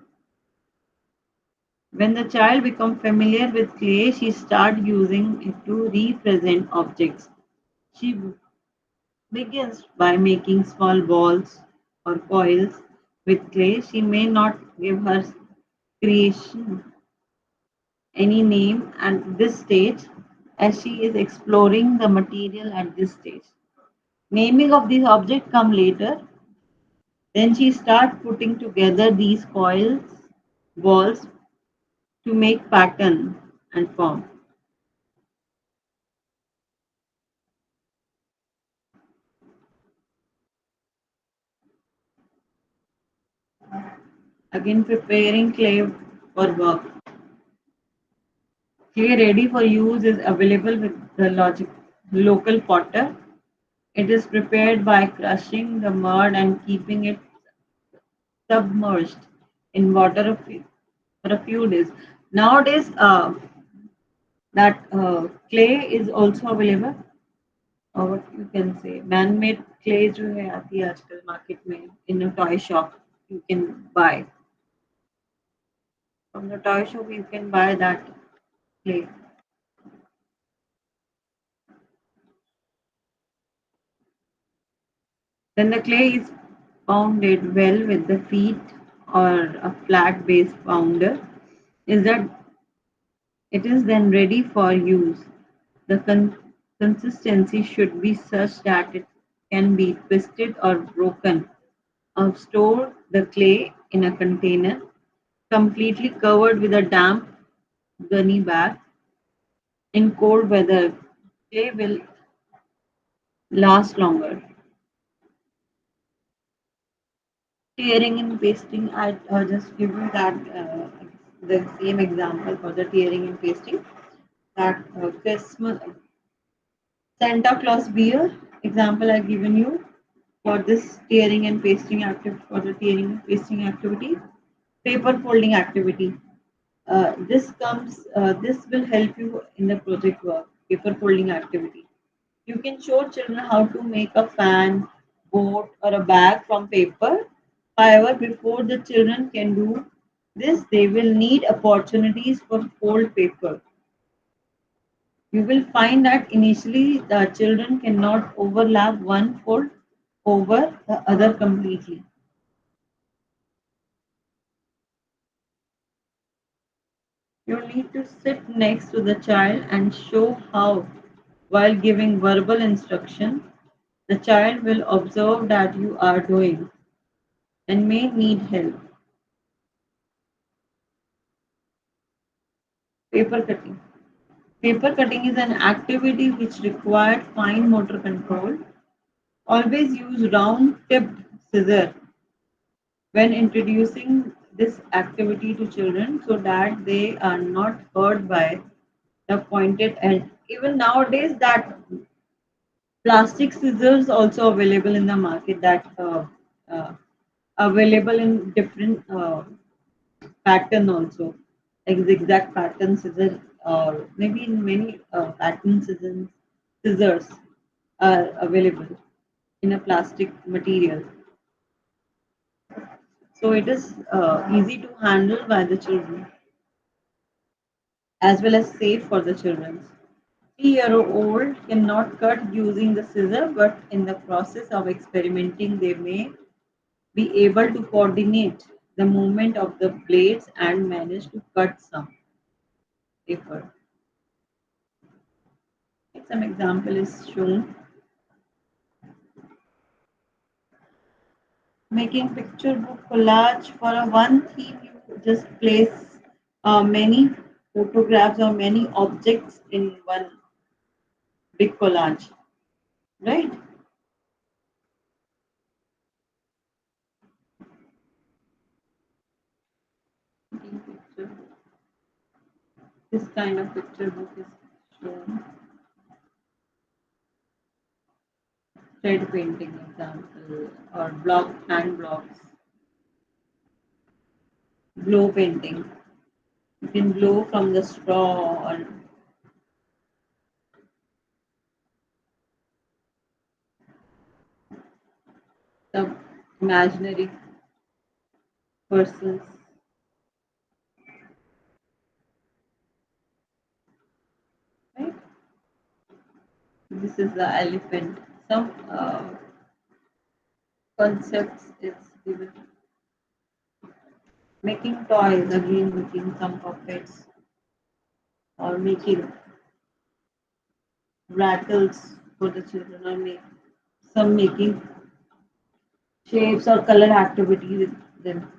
When the child becomes familiar with clay, she starts using it to represent objects. She begins by making small balls or coils with clay. She may not give her creation any name at this stage as she is exploring the material at this stage. Naming of these objects come later. Then she starts putting together these coils, balls to make pattern and form. Again, preparing clay for work. Clay ready for use is available with the local potter. It is prepared by crushing the mud and keeping it submerged in water for a few days. Nowadays, that clay is also available. Or what you can say, man-made clay जो है आती है आजकल market में in a toy shop you can buy. From the toy shop you can buy that clay. Then the clay is pounded well with the feet or a flat base pounder. Is that it is then ready for use. The consistency should be such that it can be twisted or broken. Store the clay in a container completely covered with a damp gunny bag. In cold weather, clay will last longer. Tearing and pasting, I just give you that the same example for the tearing and pasting. That Christmas Santa Claus beer example I've given you for this tearing and pasting activity for the tearing and pasting activity. Paper folding activity. This will help you in the project work. Paper folding activity. You can show children how to make a fan, boat, or a bag from paper. However, before the children can do this, they will need opportunities for fold paper. You will find that initially the children cannot overlap one fold over the other completely. You need to sit next to the child and show how while giving verbal instruction. The child will observe that you are doing and may need help. Paper cutting. Paper cutting is an activity which requires fine motor control. Always use round tipped scissors when introducing this activity to children so that they are not hurt by the pointed end. Even nowadays, that plastic scissors also available in the market that uh, available in different pattern also, like zigzag pattern scissors or maybe in many pattern scissors are available in a plastic material. So it is easy to handle by the children as well as safe for the children. 3-year-old cannot cut using the scissor, but in the process of experimenting, they may be able to coordinate the movement of the blades and manage to cut some paper. Some example is shown. Making picture book collage for a one theme, you just place many photographs or many objects in one big collage, right? Making picture book. This kind of picture book is shown. Thread painting example or block hand blocks. Glow painting. You can blow from the straw or the imaginary persons, right? This is the elephant. Some concepts is given. Making toys, again making some puppets or making rattles for the children or make some making shapes or color activity with them.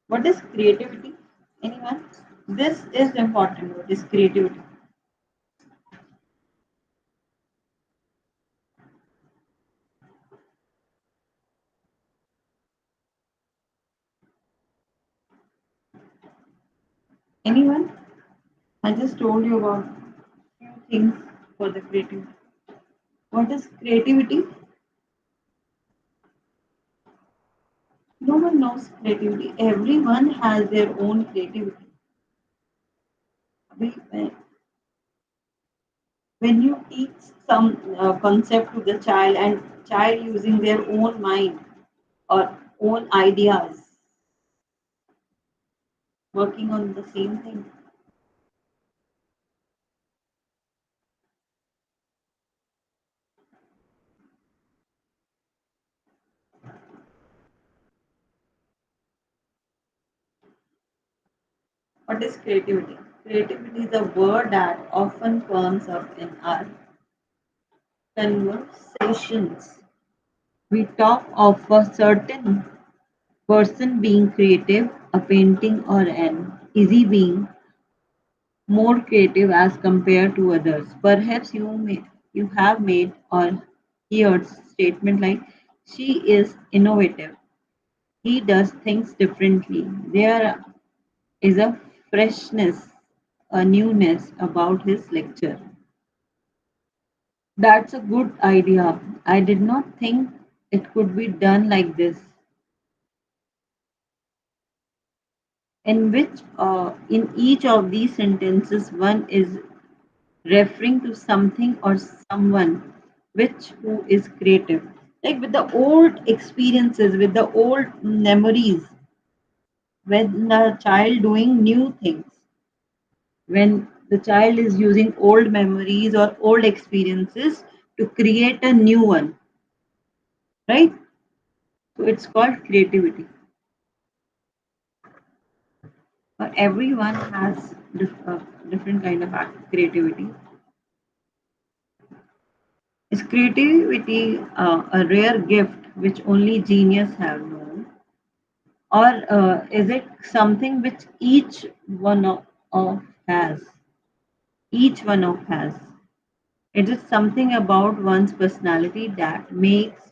What is creativity? Anyone? This is important. What is creativity? Anyone? I just told you about few things for the creativity. What is creativity? No one knows creativity. Everyone has their own creativity. We- When you teach some concept to the child and child using their own mind or own ideas, working on the same thing. What is creativity? Creativity is a word that often comes up in our conversations. We talk of a certain person being creative, a painting or an easy being more creative as compared to others. Perhaps you have made or heard statement like she is innovative. He does things differently. There is a freshness, a newness about his lecture. That's a good idea. I did not think it could be done like this. In each of these sentences, one is referring to something or someone which who is creative. Like with the old experiences, with the old memories, when the child doing new things, when the child is using old memories or old experiences to create a new one, right? So it's called creativity. But everyone has different kind of creativity. Is creativity a rare gift which only genius have known, or is it something which each one of has? Each one of has. It is something about one's personality that makes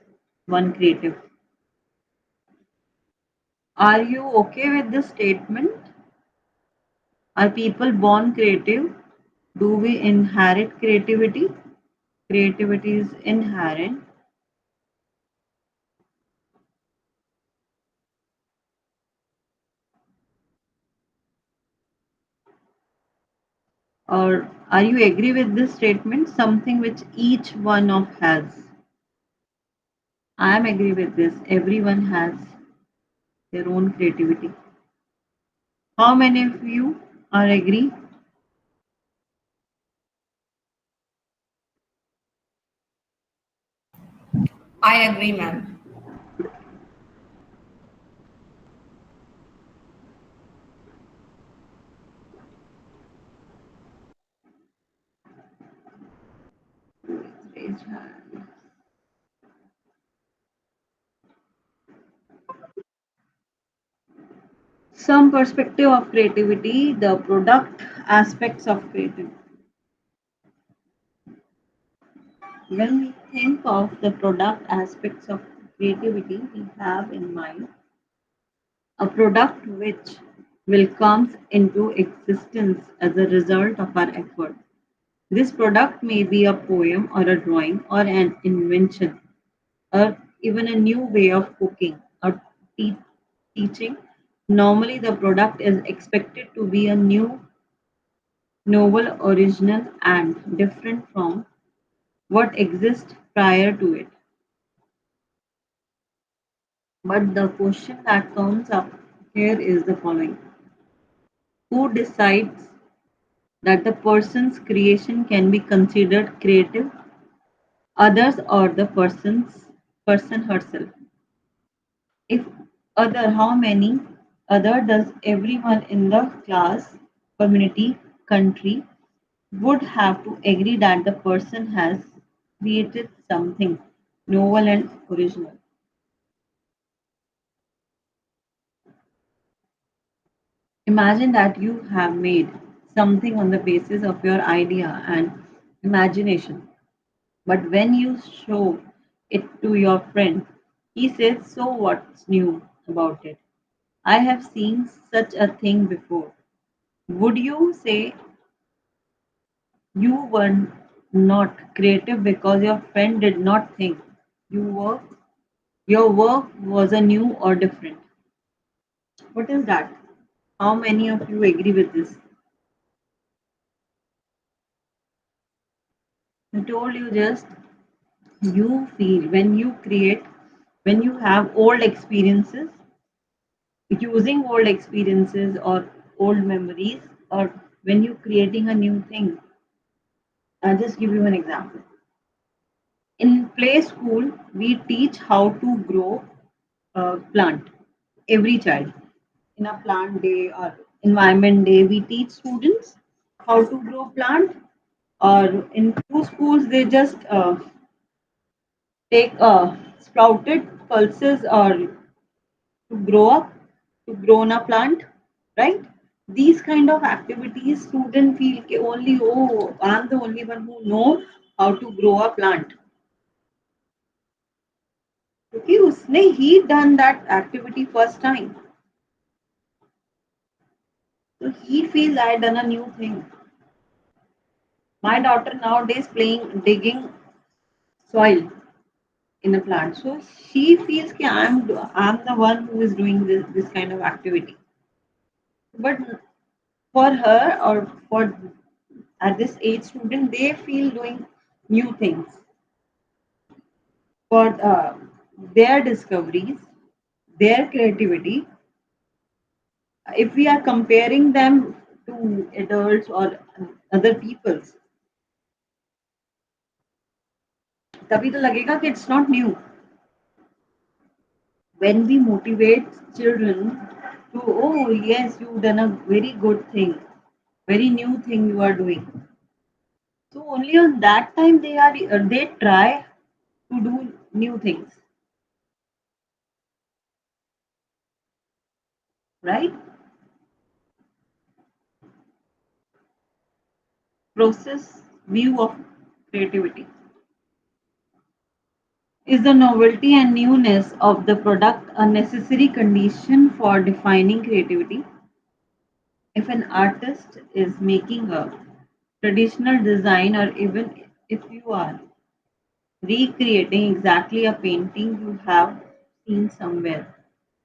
one creative. Are you okay with this statement? Are people born creative? Do we inherit creativity? Creativity is inherent. Or are you agree with this statement? Something which each one of has. I am agree with this. Everyone has their own creativity. How many of you are agree? I agree, ma'am. Raise hand. Some perspective of creativity, the product aspects of creativity. When we think of the product aspects of creativity, we have in mind a product which will come into existence as a result of our effort. This product may be a poem or a drawing or an invention or even a new way of cooking or teaching. Normally, the product is expected to be a new, novel, original, and different from what exists prior to it. But the question that comes up here is the following: who decides that the person's creation can be considered creative? Others or the person herself? If other, how many? Other, does everyone in the class, community, country would have to agree that the person has created something novel and original. Imagine that you have made something on the basis of your idea and imagination. But when you show it to your friend, he says, "So what's new about it? I have seen such a thing before." Would you say you were not creative because your friend did not think you were? Your work was a new or different. What is that? How many of you agree with this? I told you just you feel when you create, when you have old experiences, using old experiences or old memories, or when you're creating a new thing. I'll just give you an example. In play school, we teach how to grow a plant. Every child. In a plant day or environment day, we teach students how to grow plant. Or in two schools, they just take sprouted pulses or to grow up, to grow a plant, right? These kind of activities, students feel कि only, oh, I'm the only one who knows how to grow a plant. क्योंकि उसने he done that activity first time. So he feels I done a new thing. My daughter nowadays playing digging soil in a plant. So she feels that I'm the one who is doing this kind of activity. But for her or for at this age student, they feel doing new things for their discoveries, their creativity. If we are comparing them to adults or other peoples, तभी तो लगेगा कि it's not new. When we motivate children to, oh yes, you've done a very good thing, very new thing you are doing. So only on that time they try to do new things, right? Process view of creativity is the novelty and newness of the product a necessary condition for defining creativity. If an artist is making a traditional design, or even if you are recreating exactly a painting you have seen somewhere,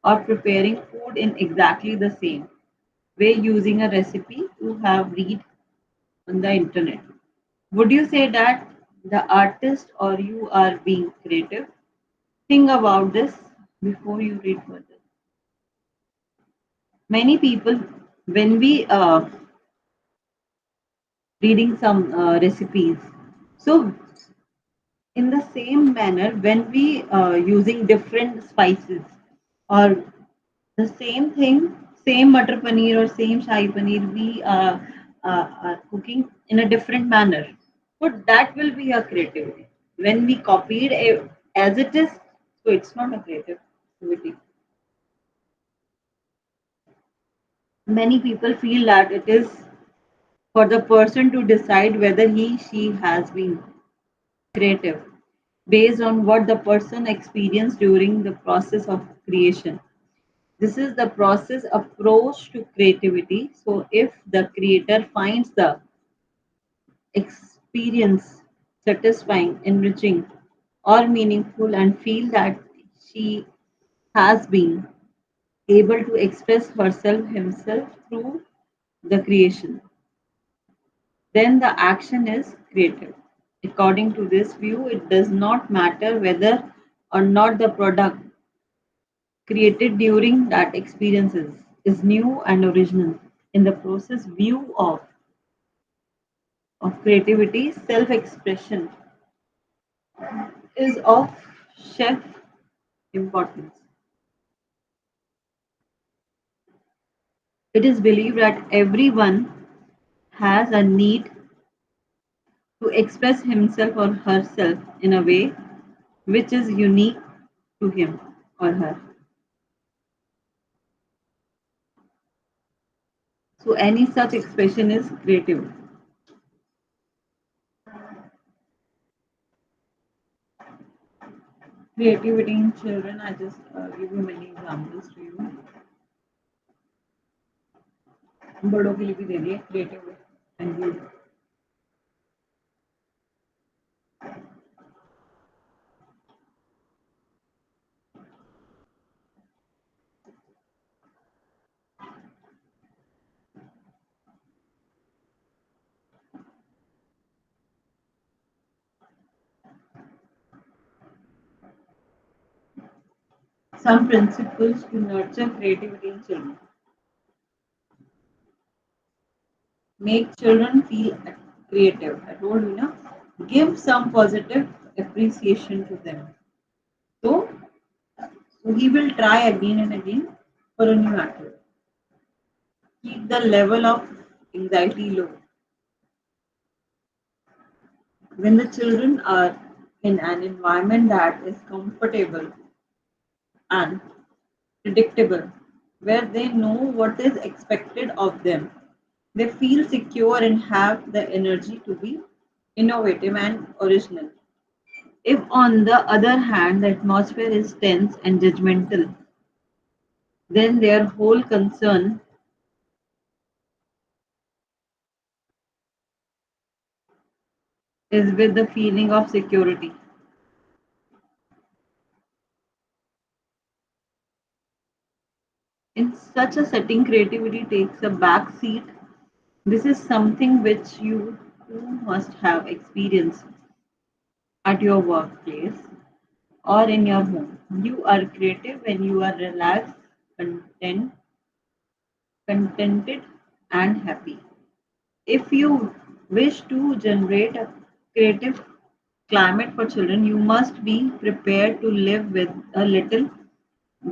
or preparing food in exactly the same way using a recipe you have read on the internet, would you say that the artist or you are being creative? Think about this before you read further. Many people, when we reading some recipes, so in the same manner, when we using different spices or the same thing, same butter paneer or same shahi paneer, we are cooking in a different manner. So that will be a creativity. When we copied as it is, so it's not a creativity. Many people feel that it is for the person to decide whether she has been creative based on what the person experienced during the process of creation. This is the process approach to creativity. So if the creator finds the experience satisfying, enriching, or meaningful and feel that she has been able to express herself himself through the creation, then the action is creative. According to this view, it does not matter whether or not the product created during that experiences is new and original. In the process view of creativity, self-expression is of chef importance. It is believed that everyone has a need to express himself or herself in a way which is unique to him or her. So any such expression is creative. Creativity in children, I just give you many examples to you. बड़ों के लिए भी दे दिए creative and good. Some principles to nurture creativity in children. Make children feel creative. I told you, na? Give some positive appreciation to them. So, so he will try again and again for a new activity. Keep the level of anxiety low. When the children are in an environment that is comfortable and predictable, where they know what is expected of them, they feel secure and have the energy to be innovative and original. If, on the other hand, the atmosphere is tense and judgmental, then their whole concern is with the feeling of security. In such a setting, creativity takes a back seat. This is something which you too must have experienced at your workplace or in your home. You are creative when you are relaxed, contented, and happy. If you wish to generate a creative climate for children, you must be prepared to live with a little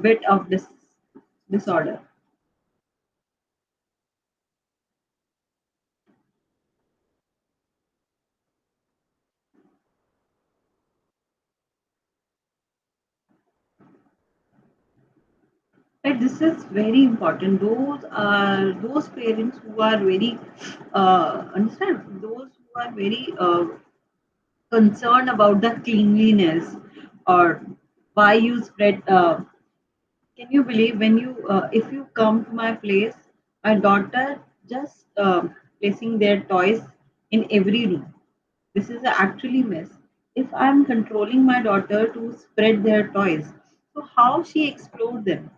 bit of disorder. Right, this is very important. Those are those parents who are very understand. Those who are very concerned about the cleanliness or why you spread. Can you believe when you if you come to my place, my daughter just placing their toys in every room. This is actually mess. If I'm controlling my daughter to spread their toys, so how she explore them?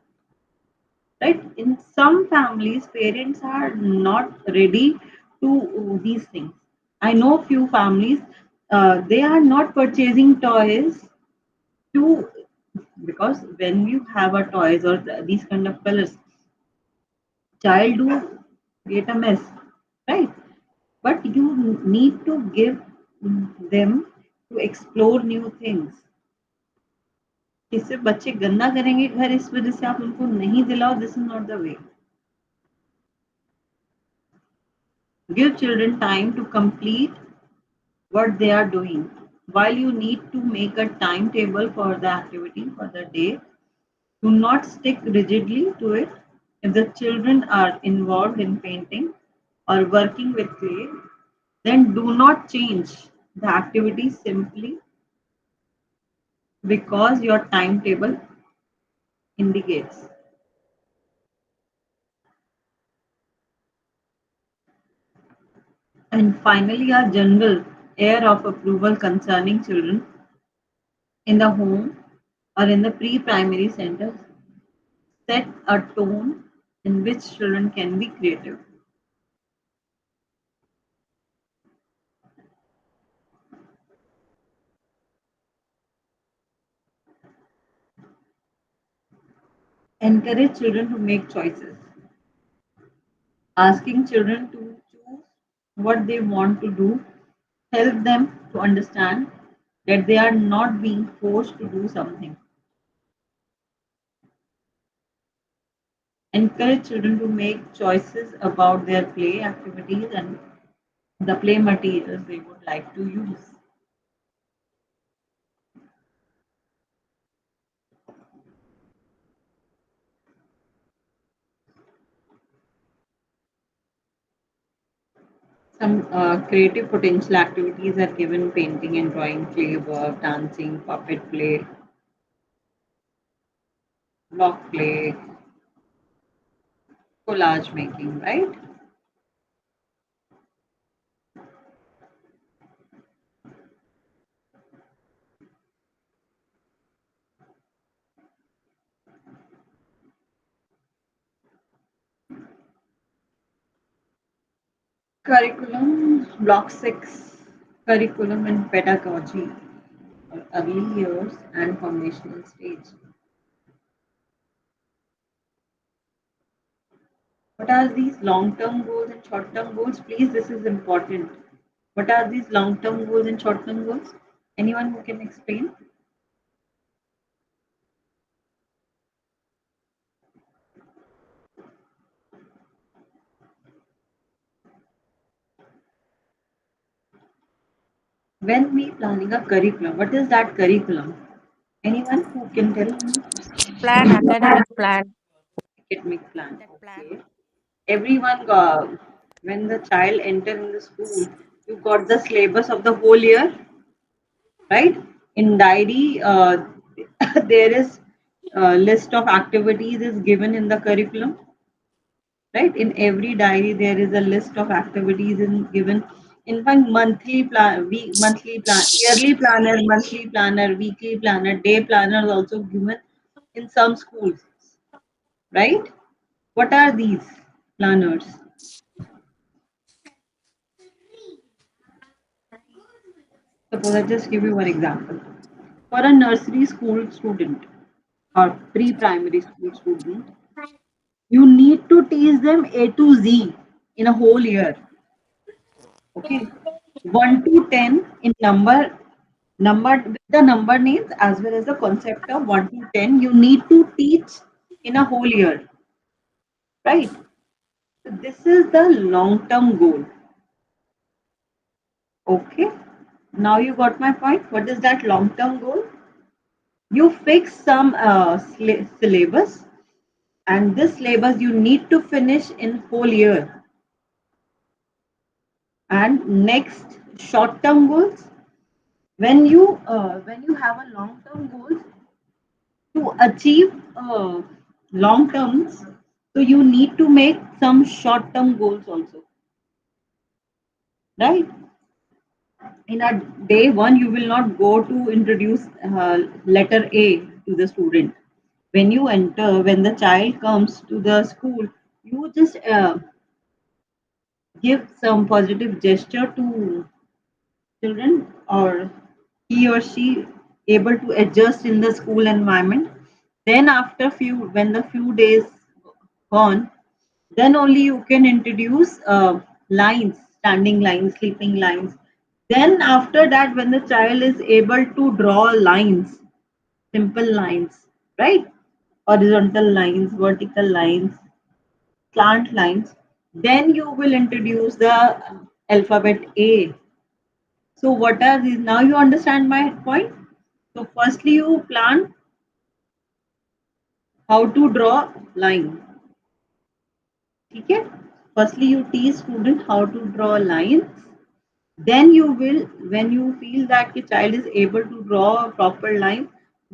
Right? In some families, parents are not ready to these things. I know few families, they are not purchasing toys to because when you have a toys or these kind of colors, child do create a mess, right? But you need to give them to explore new things. इससे बच्चे गंदा करेंगे घर इस वजह से आप उनको नहीं दिलाओ this is not the way give children time to complete what they are doing while you need to make a timetable for the activity for the day do not stick rigidly to it if the children are involved in painting or working with clay then do not change the activity simply because your timetable indicates. And finally, a general air of approval concerning children in the home or in the pre-primary centers set a tone in which children can be creative. Encourage children to make choices. Asking children to choose what they want to do help them to understand that they are not being forced to do something. Encourage children to make choices about their play activities and the play materials they would like to use. Some creative potential activities are given painting and drawing, clay work, dancing, puppet play, block play, collage making, right? Curriculum, block 6, curriculum and pedagogy, for early years and foundational stage. What are these long-term goals and short-term goals? Please, this is important. What are these long-term goals and short-term goals? Anyone who can explain? When we planning a curriculum, what is that curriculum? Anyone who can tell me? Plan, academic plan. Academic plan. That plan. Okay. Everyone got, when the child enter in the school, you got the syllabus of the whole year, right? In diary, there is a list of activities is given in the curriculum, right? In every diary, there is a list of activities in given. In fact, monthly plan, monthly plan, yearly planner, monthly planner, weekly planner, day planner is also given in some schools, right? What are these planners? Suppose I just give you one example. For a nursery school student or pre-primary school student, you need to teach them A to Z in a whole year. Okay, 1 to 10 in numbered with the number names as well as the concept of 1 to 10. You need to teach in a whole year, right? So this is the long-term goal. Okay, now you got my point. What is that long-term goal? You fix some syllabus and this syllabus you need to finish in whole year. And next, short term goals. When you have a long term goal to achieve long terms, so you need to make some short term goals also, right? In a day one, you will not go to introduce letter A to the student. When you enter, when the child comes to the school, you just give some positive gesture to children, or he or she able to adjust in the school environment. Then after few, when the few days gone, then only you can introduce lines, standing lines, sleeping lines. Then after that, when the child is able to draw lines, simple lines, right? Horizontal lines, vertical lines, slant lines, then you will introduce the alphabet A. So what are these? Now you understand my point. So firstly, you plan how to draw line. Okay. Firstly, you teach student how to draw lines. Then you will, when you feel that the child is able to draw a proper line,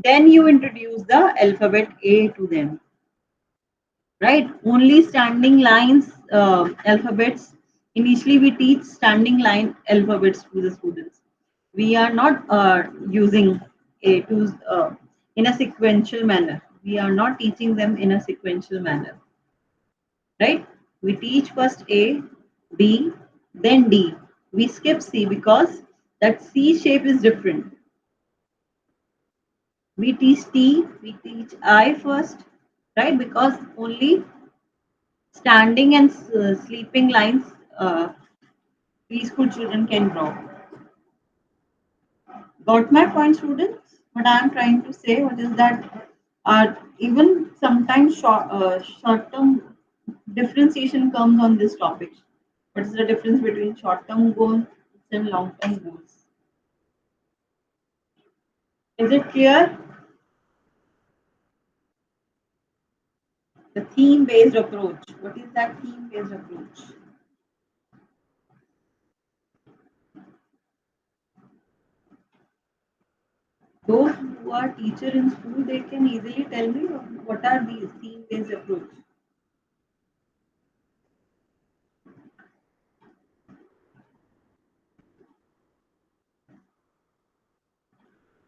then you introduce the alphabet A to them. Right? Only standing lines, alphabets. Initially, we teach standing line alphabets to the students. We are not using A to in a sequential manner. We are not teaching them in a sequential manner. Right? We teach first A, B, then D. We skip C because that C shape is different. We teach T, we teach I first, right? Because only standing and sleeping lines preschool children can draw. Got my point, students? What I am trying to say, what is that even sometimes short-term differentiation comes on this topic. What is the difference between short-term goals and long-term goals? Is it clear? The theme-based approach. What is that theme-based approach? Those who are teacher in school, they can easily tell me what are these theme-based approach.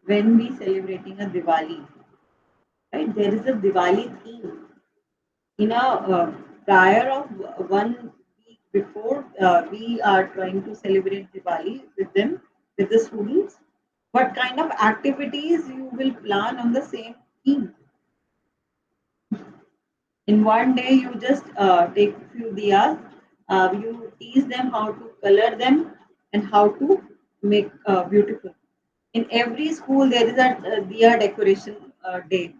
When we celebrating a Diwali, right? There is a Diwali theme. In a prior of 1 week before, we are trying to celebrate Diwali with them, with the students. What kind of activities you will plan on the same theme? In one day, you just take few diyas, you teach them how to color them and how to make beautiful. In every school, there is a diya decoration day.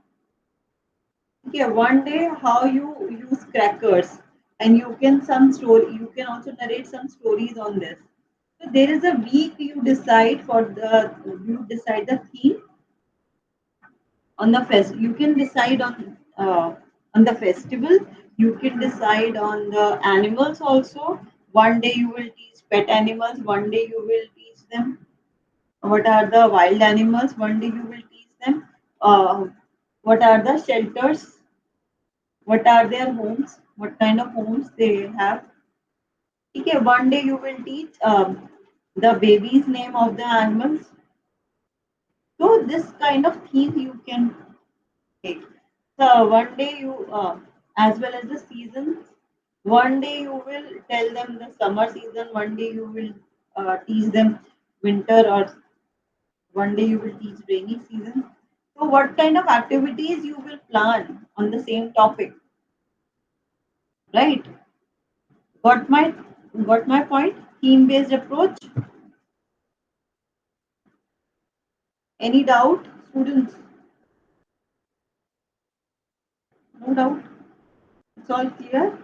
Okay, one day how you use crackers, and you can some story. You can also narrate some stories on this. So there is a week you decide for the you decide the theme on the fest. You can decide on the festival. You can decide on the animals also. One day you will teach pet animals. One day you will teach them what are the wild animals. One day you will teach them what are the shelters, what are their homes, what kind of homes they have. Okay, one day you will teach the baby's name of the animals. So this kind of theme you can take. So one day you, as well as the seasons, one day you will tell them the summer season, one day you will teach them winter, or one day you will teach rainy season. So what kind of activities you will plan on the same topic, right? Got my got my point? Theme based approach. Any doubt, students? No doubt. It's all clear.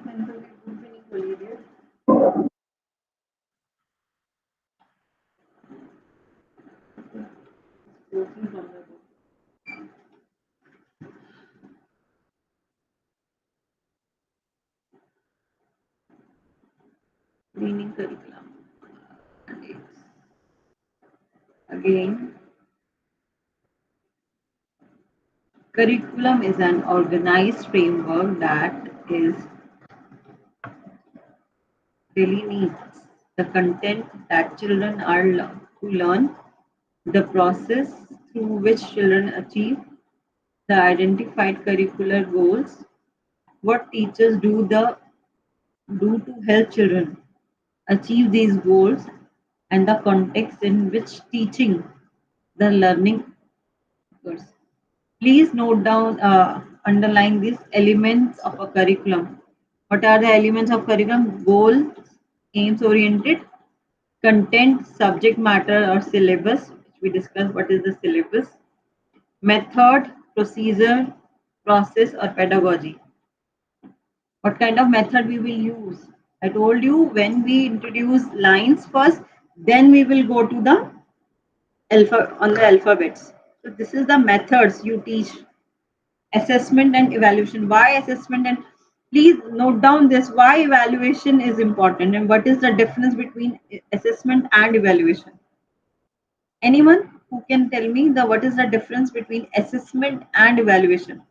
Again, curriculum is an organized framework that is delineates the content that children are to learn, the process through which children achieve the identified curricular goals, what teachers do to help children achieve these goals, and the context in which teaching the learning occurs. Please note down, underline these elements of a curriculum. What are the elements of curriculum? Goals, aims oriented, content, subject matter or syllabus, which we discussed what is the syllabus, method, procedure, process or pedagogy. What kind of method we will use? I told you when we introduce lines first, then we will go to the alphabets. So this is the methods you teach. Assessment and evaluation. Why assessment? And please note down this, why evaluation is important and what is the difference between assessment and evaluation. Anyone who can tell me the what is the difference between assessment and evaluation?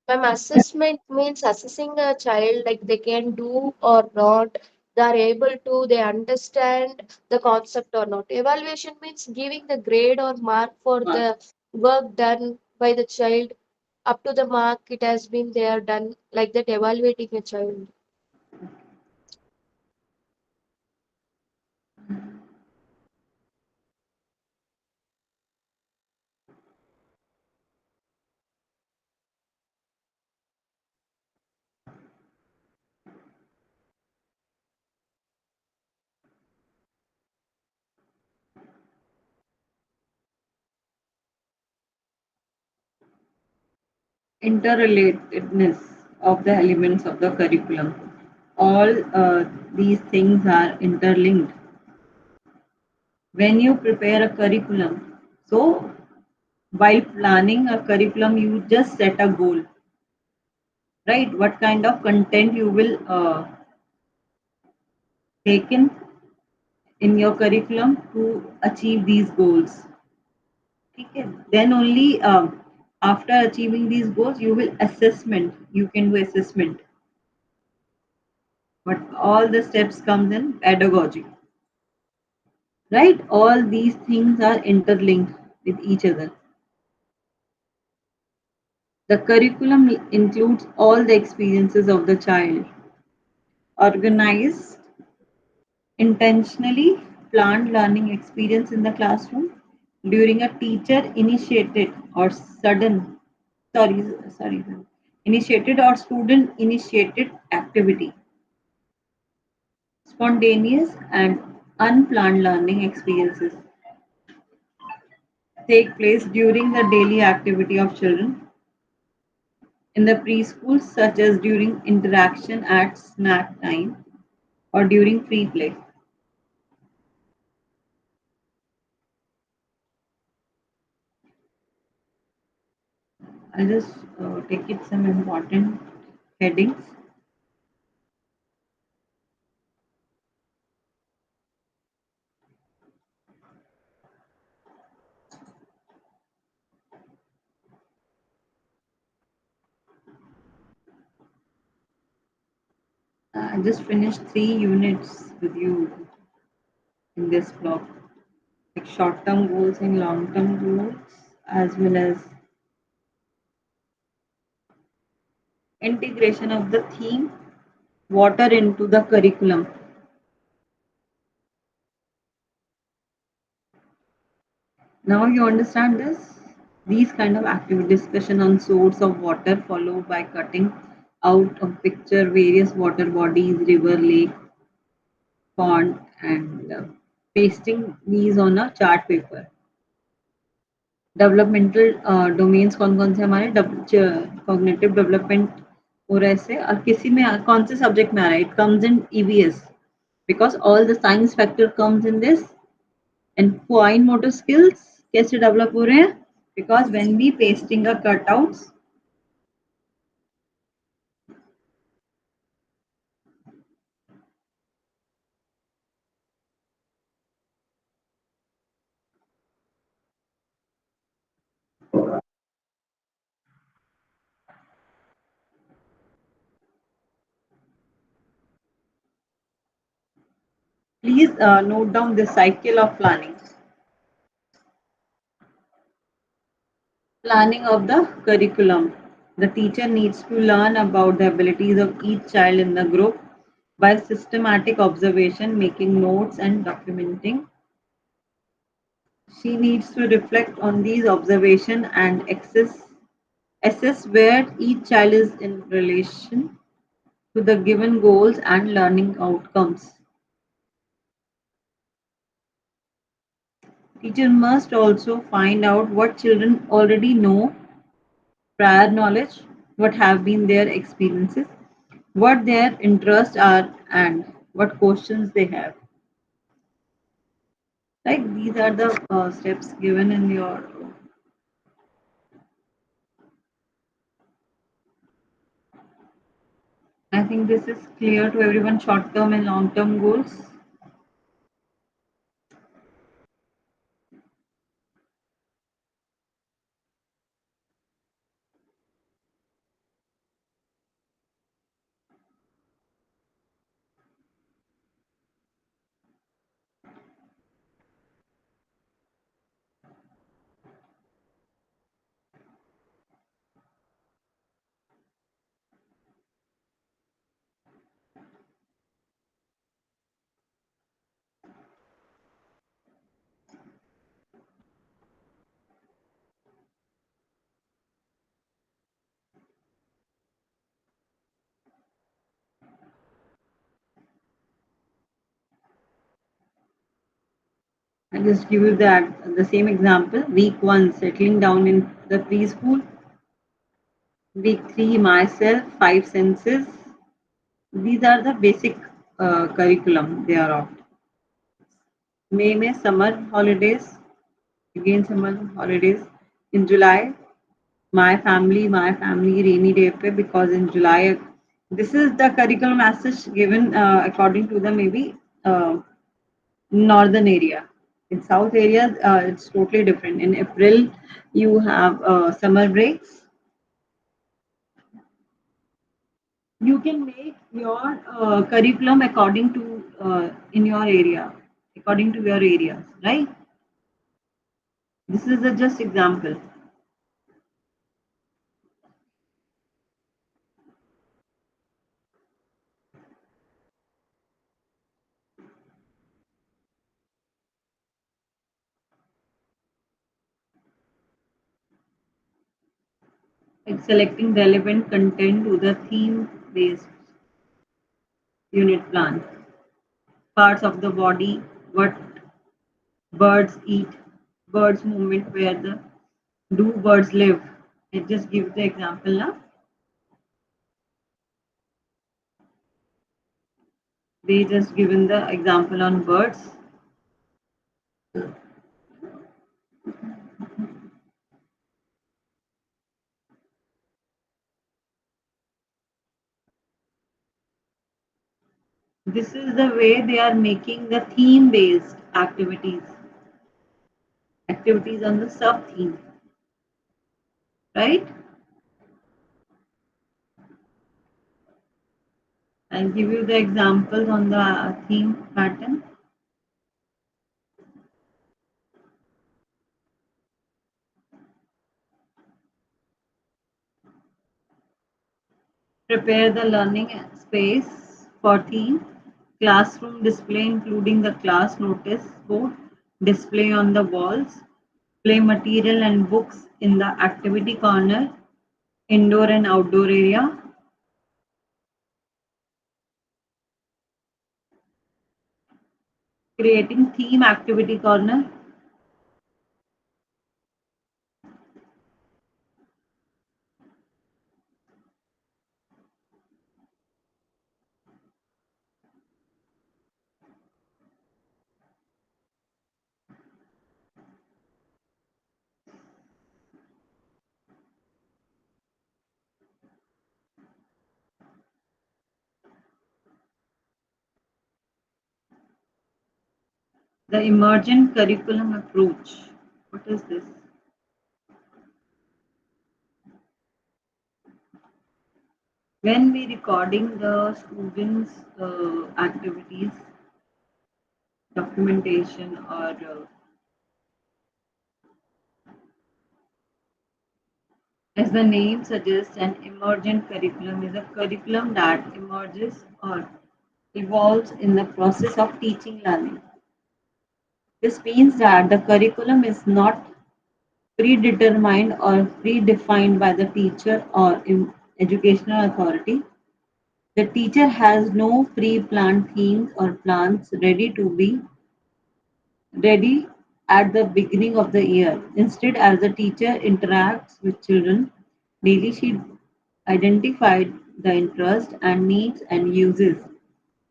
Ma'am, assessment means assessing a child like they can do or not, they are able to, they understand the concept or not. Evaluation means giving the grade or mark for the work done by the child. Up to the mark it has been they are done, like that evaluating a child. Interrelatedness of the elements of the curriculum. All these things are interlinked. When you prepare a curriculum, so while planning a curriculum, you just set a goal, right? What kind of content you will take in your curriculum to achieve these goals. Okay. Then only after achieving these goals, you will assessment. You can do assessment. But all the steps comes in pedagogy, right? All these things are interlinked with each other. The curriculum includes all the experiences of the child, organized, intentionally planned learning experience in the classroom during a teacher initiated or sorry, initiated or student initiated activity, spontaneous and unplanned learning experiences take place during the daily activity of children in the preschool, such as during interaction at snack time or during free play. I'll just take it some important headings. I just finished 3 units with you in this block, like short-term goals and long-term goals, as well as integration of the theme water into the curriculum. Now you understand this? These kind of active discussion on source of water followed by cutting out of picture various water bodies, river, lake, pond, and pasting these on a chart paper. Developmental domains कौन कौन से हमारे cognitive development हो रहा है इससे और किसी में कौन से सब्जेक्ट में आ रहा है it comes in EVS because all the science factor comes in this and fine motor skills कैसे डेवलप हो रहे हैं because when we pasting a cutouts Please note down the cycle of planning. Planning of the curriculum. The teacher needs to learn about the abilities of each child in the group by systematic observation, making notes and documenting. She needs to reflect on these observations and assess where each child is in relation to the given goals and learning outcomes. Teacher must also find out what children already know, prior knowledge, what have been their experiences, what their interests are, and what questions they have. Like these are the steps given in your. I think this is clear to everyone, short term and long term goals. I just give you the same example. Week 1, settling down in the preschool. Week 3, myself, 5 senses. These are the basic curriculum they are of. May summer holidays. Again summer holidays. In July, my family, rainy day pe, because in July, this is the curriculum message given according to the maybe northern area. In south areas, it's totally different. In April, you have summer breaks. You can make your curriculum according to in your area, according to your areas, right? This is a just example. Like selecting relevant content to the theme-based unit plan. Parts of the body, what birds eat, birds movement, where the do birds live. I just give the example now. They just given the example on birds. This is the way they are making the theme-based activities on the sub-theme, right? I'll give you the examples on the theme pattern. Prepare the learning space for theme. Classroom display including the class notice board, display on the walls, play material and books in the activity corner, indoor and outdoor area. Creating theme activity corner. The emergent curriculum approach. What is this? when we recording the students' activities, documentation, or as the name suggests, an emergent curriculum is a curriculum that emerges or evolves in the process of teaching learning. This means that the curriculum is not predetermined or predefined by the teacher or educational authority. The teacher has no pre-planned themes or plans ready at the beginning of the year. Instead, as the teacher interacts with children daily, she identified the interest and needs and uses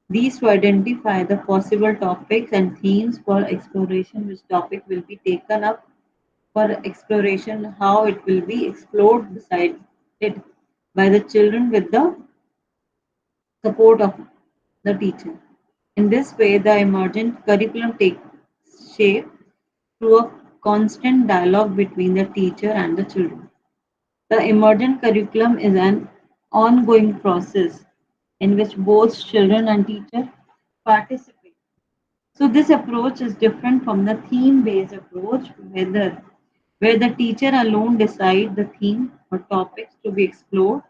these to identify the possible topics and themes for exploration, which topic will be taken up for exploration, how it will be explored beside it by the children with the support of the teacher. In this way, the emergent curriculum takes shape through a constant dialogue between the teacher and the children. The emergent curriculum is an ongoing process in which both children and teacher participate. So this approach is different from the theme-based approach where the teacher alone decides the theme or topics to be explored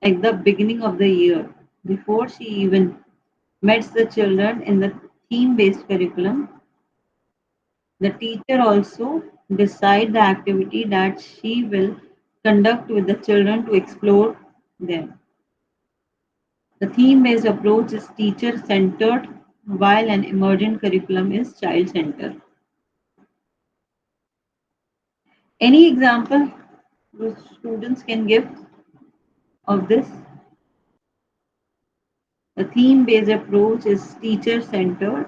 at the beginning of the year before she even meets the children. In the theme-based curriculum, the teacher also decide the activity that she will conduct with the children to explore them. The theme-based approach is teacher-centered, while an emergent curriculum is child-centered. Any example the students can give of this? The theme-based approach is teacher-centered,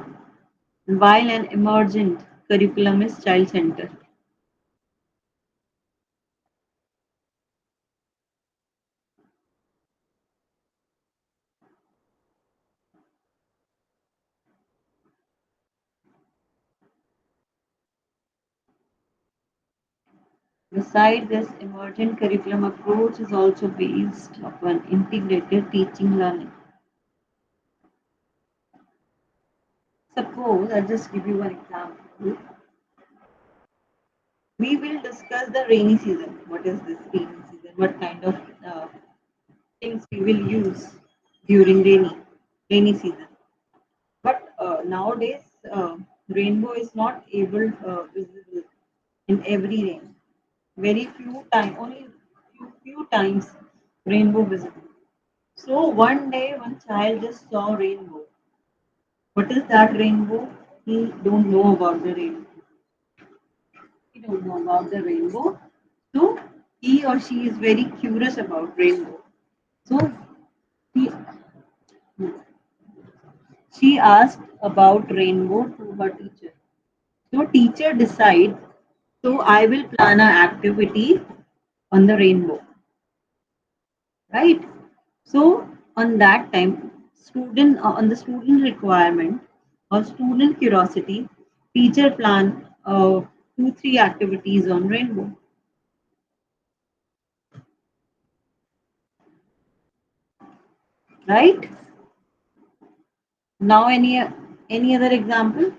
while an emergent curriculum is child-centered. Besides this, emergent curriculum approach is also based upon integrated teaching learning. Suppose, I'll just give you one example. We will discuss the rainy season. What is this rainy season? What kind of things we will use during rainy season? But nowadays, rainbow is not able visible in every rain. Very few time, only few times rainbow visible. So one day, one child just saw rainbow. What is that rainbow? He don't know about the rainbow. He don't know about the rainbow. So he or she is very curious about rainbow. So he, she asked about rainbow to her teacher. So teacher decide. So I will plan an activity on the rainbow, right? So on that time, student on the student requirement or student curiosity, teacher plan 2 3 activities on rainbow, right? Now any other example?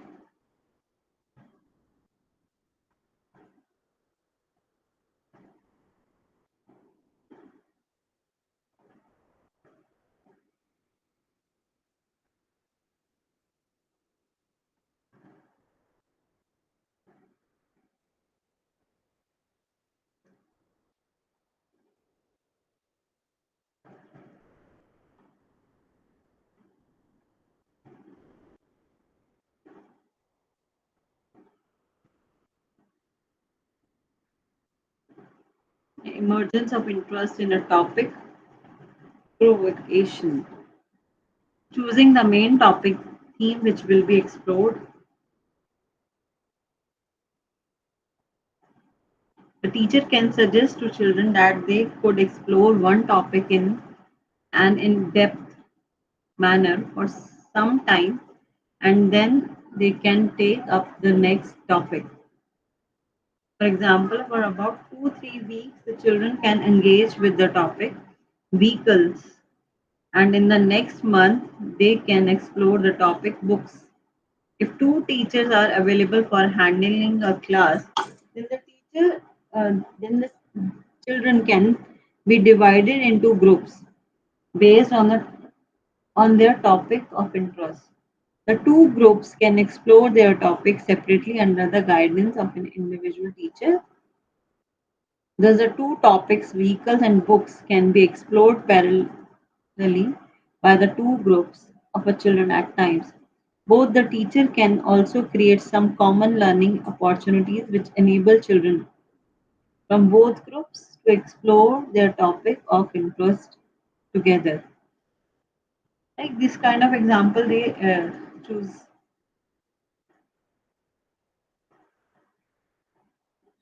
Emergence of interest in a topic, provocation, choosing the main topic theme which will be explored. The teacher can suggest to children that they could explore one topic in an in-depth manner for some time and then they can take up the next topic. For example, for about 2 3 weeks, the children can engage with the topic vehicles and in the next month they can explore the topic books. If two teachers are available for handling a class, then then the children can be divided into groups based on their topic of interest. The two groups can explore their topic separately under the guidance of an individual teacher. Thus, the two topics, vehicles and books, can be explored parallelly by the two groups of a children at times. Both the teacher can also create some common learning opportunities which enable children from both groups to explore their topic of interest together. Like this kind of example they choose.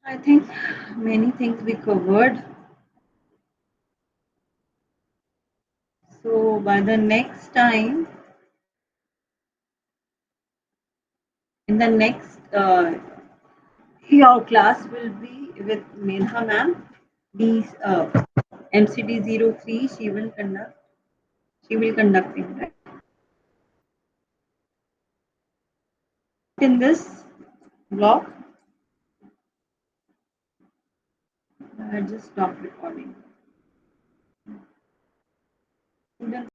I think many things we covered. So by the next time, in the next, your class will be with Medha ma'am. These MCD-03 she will conduct. She will conducting right in this block. I just stopped recording.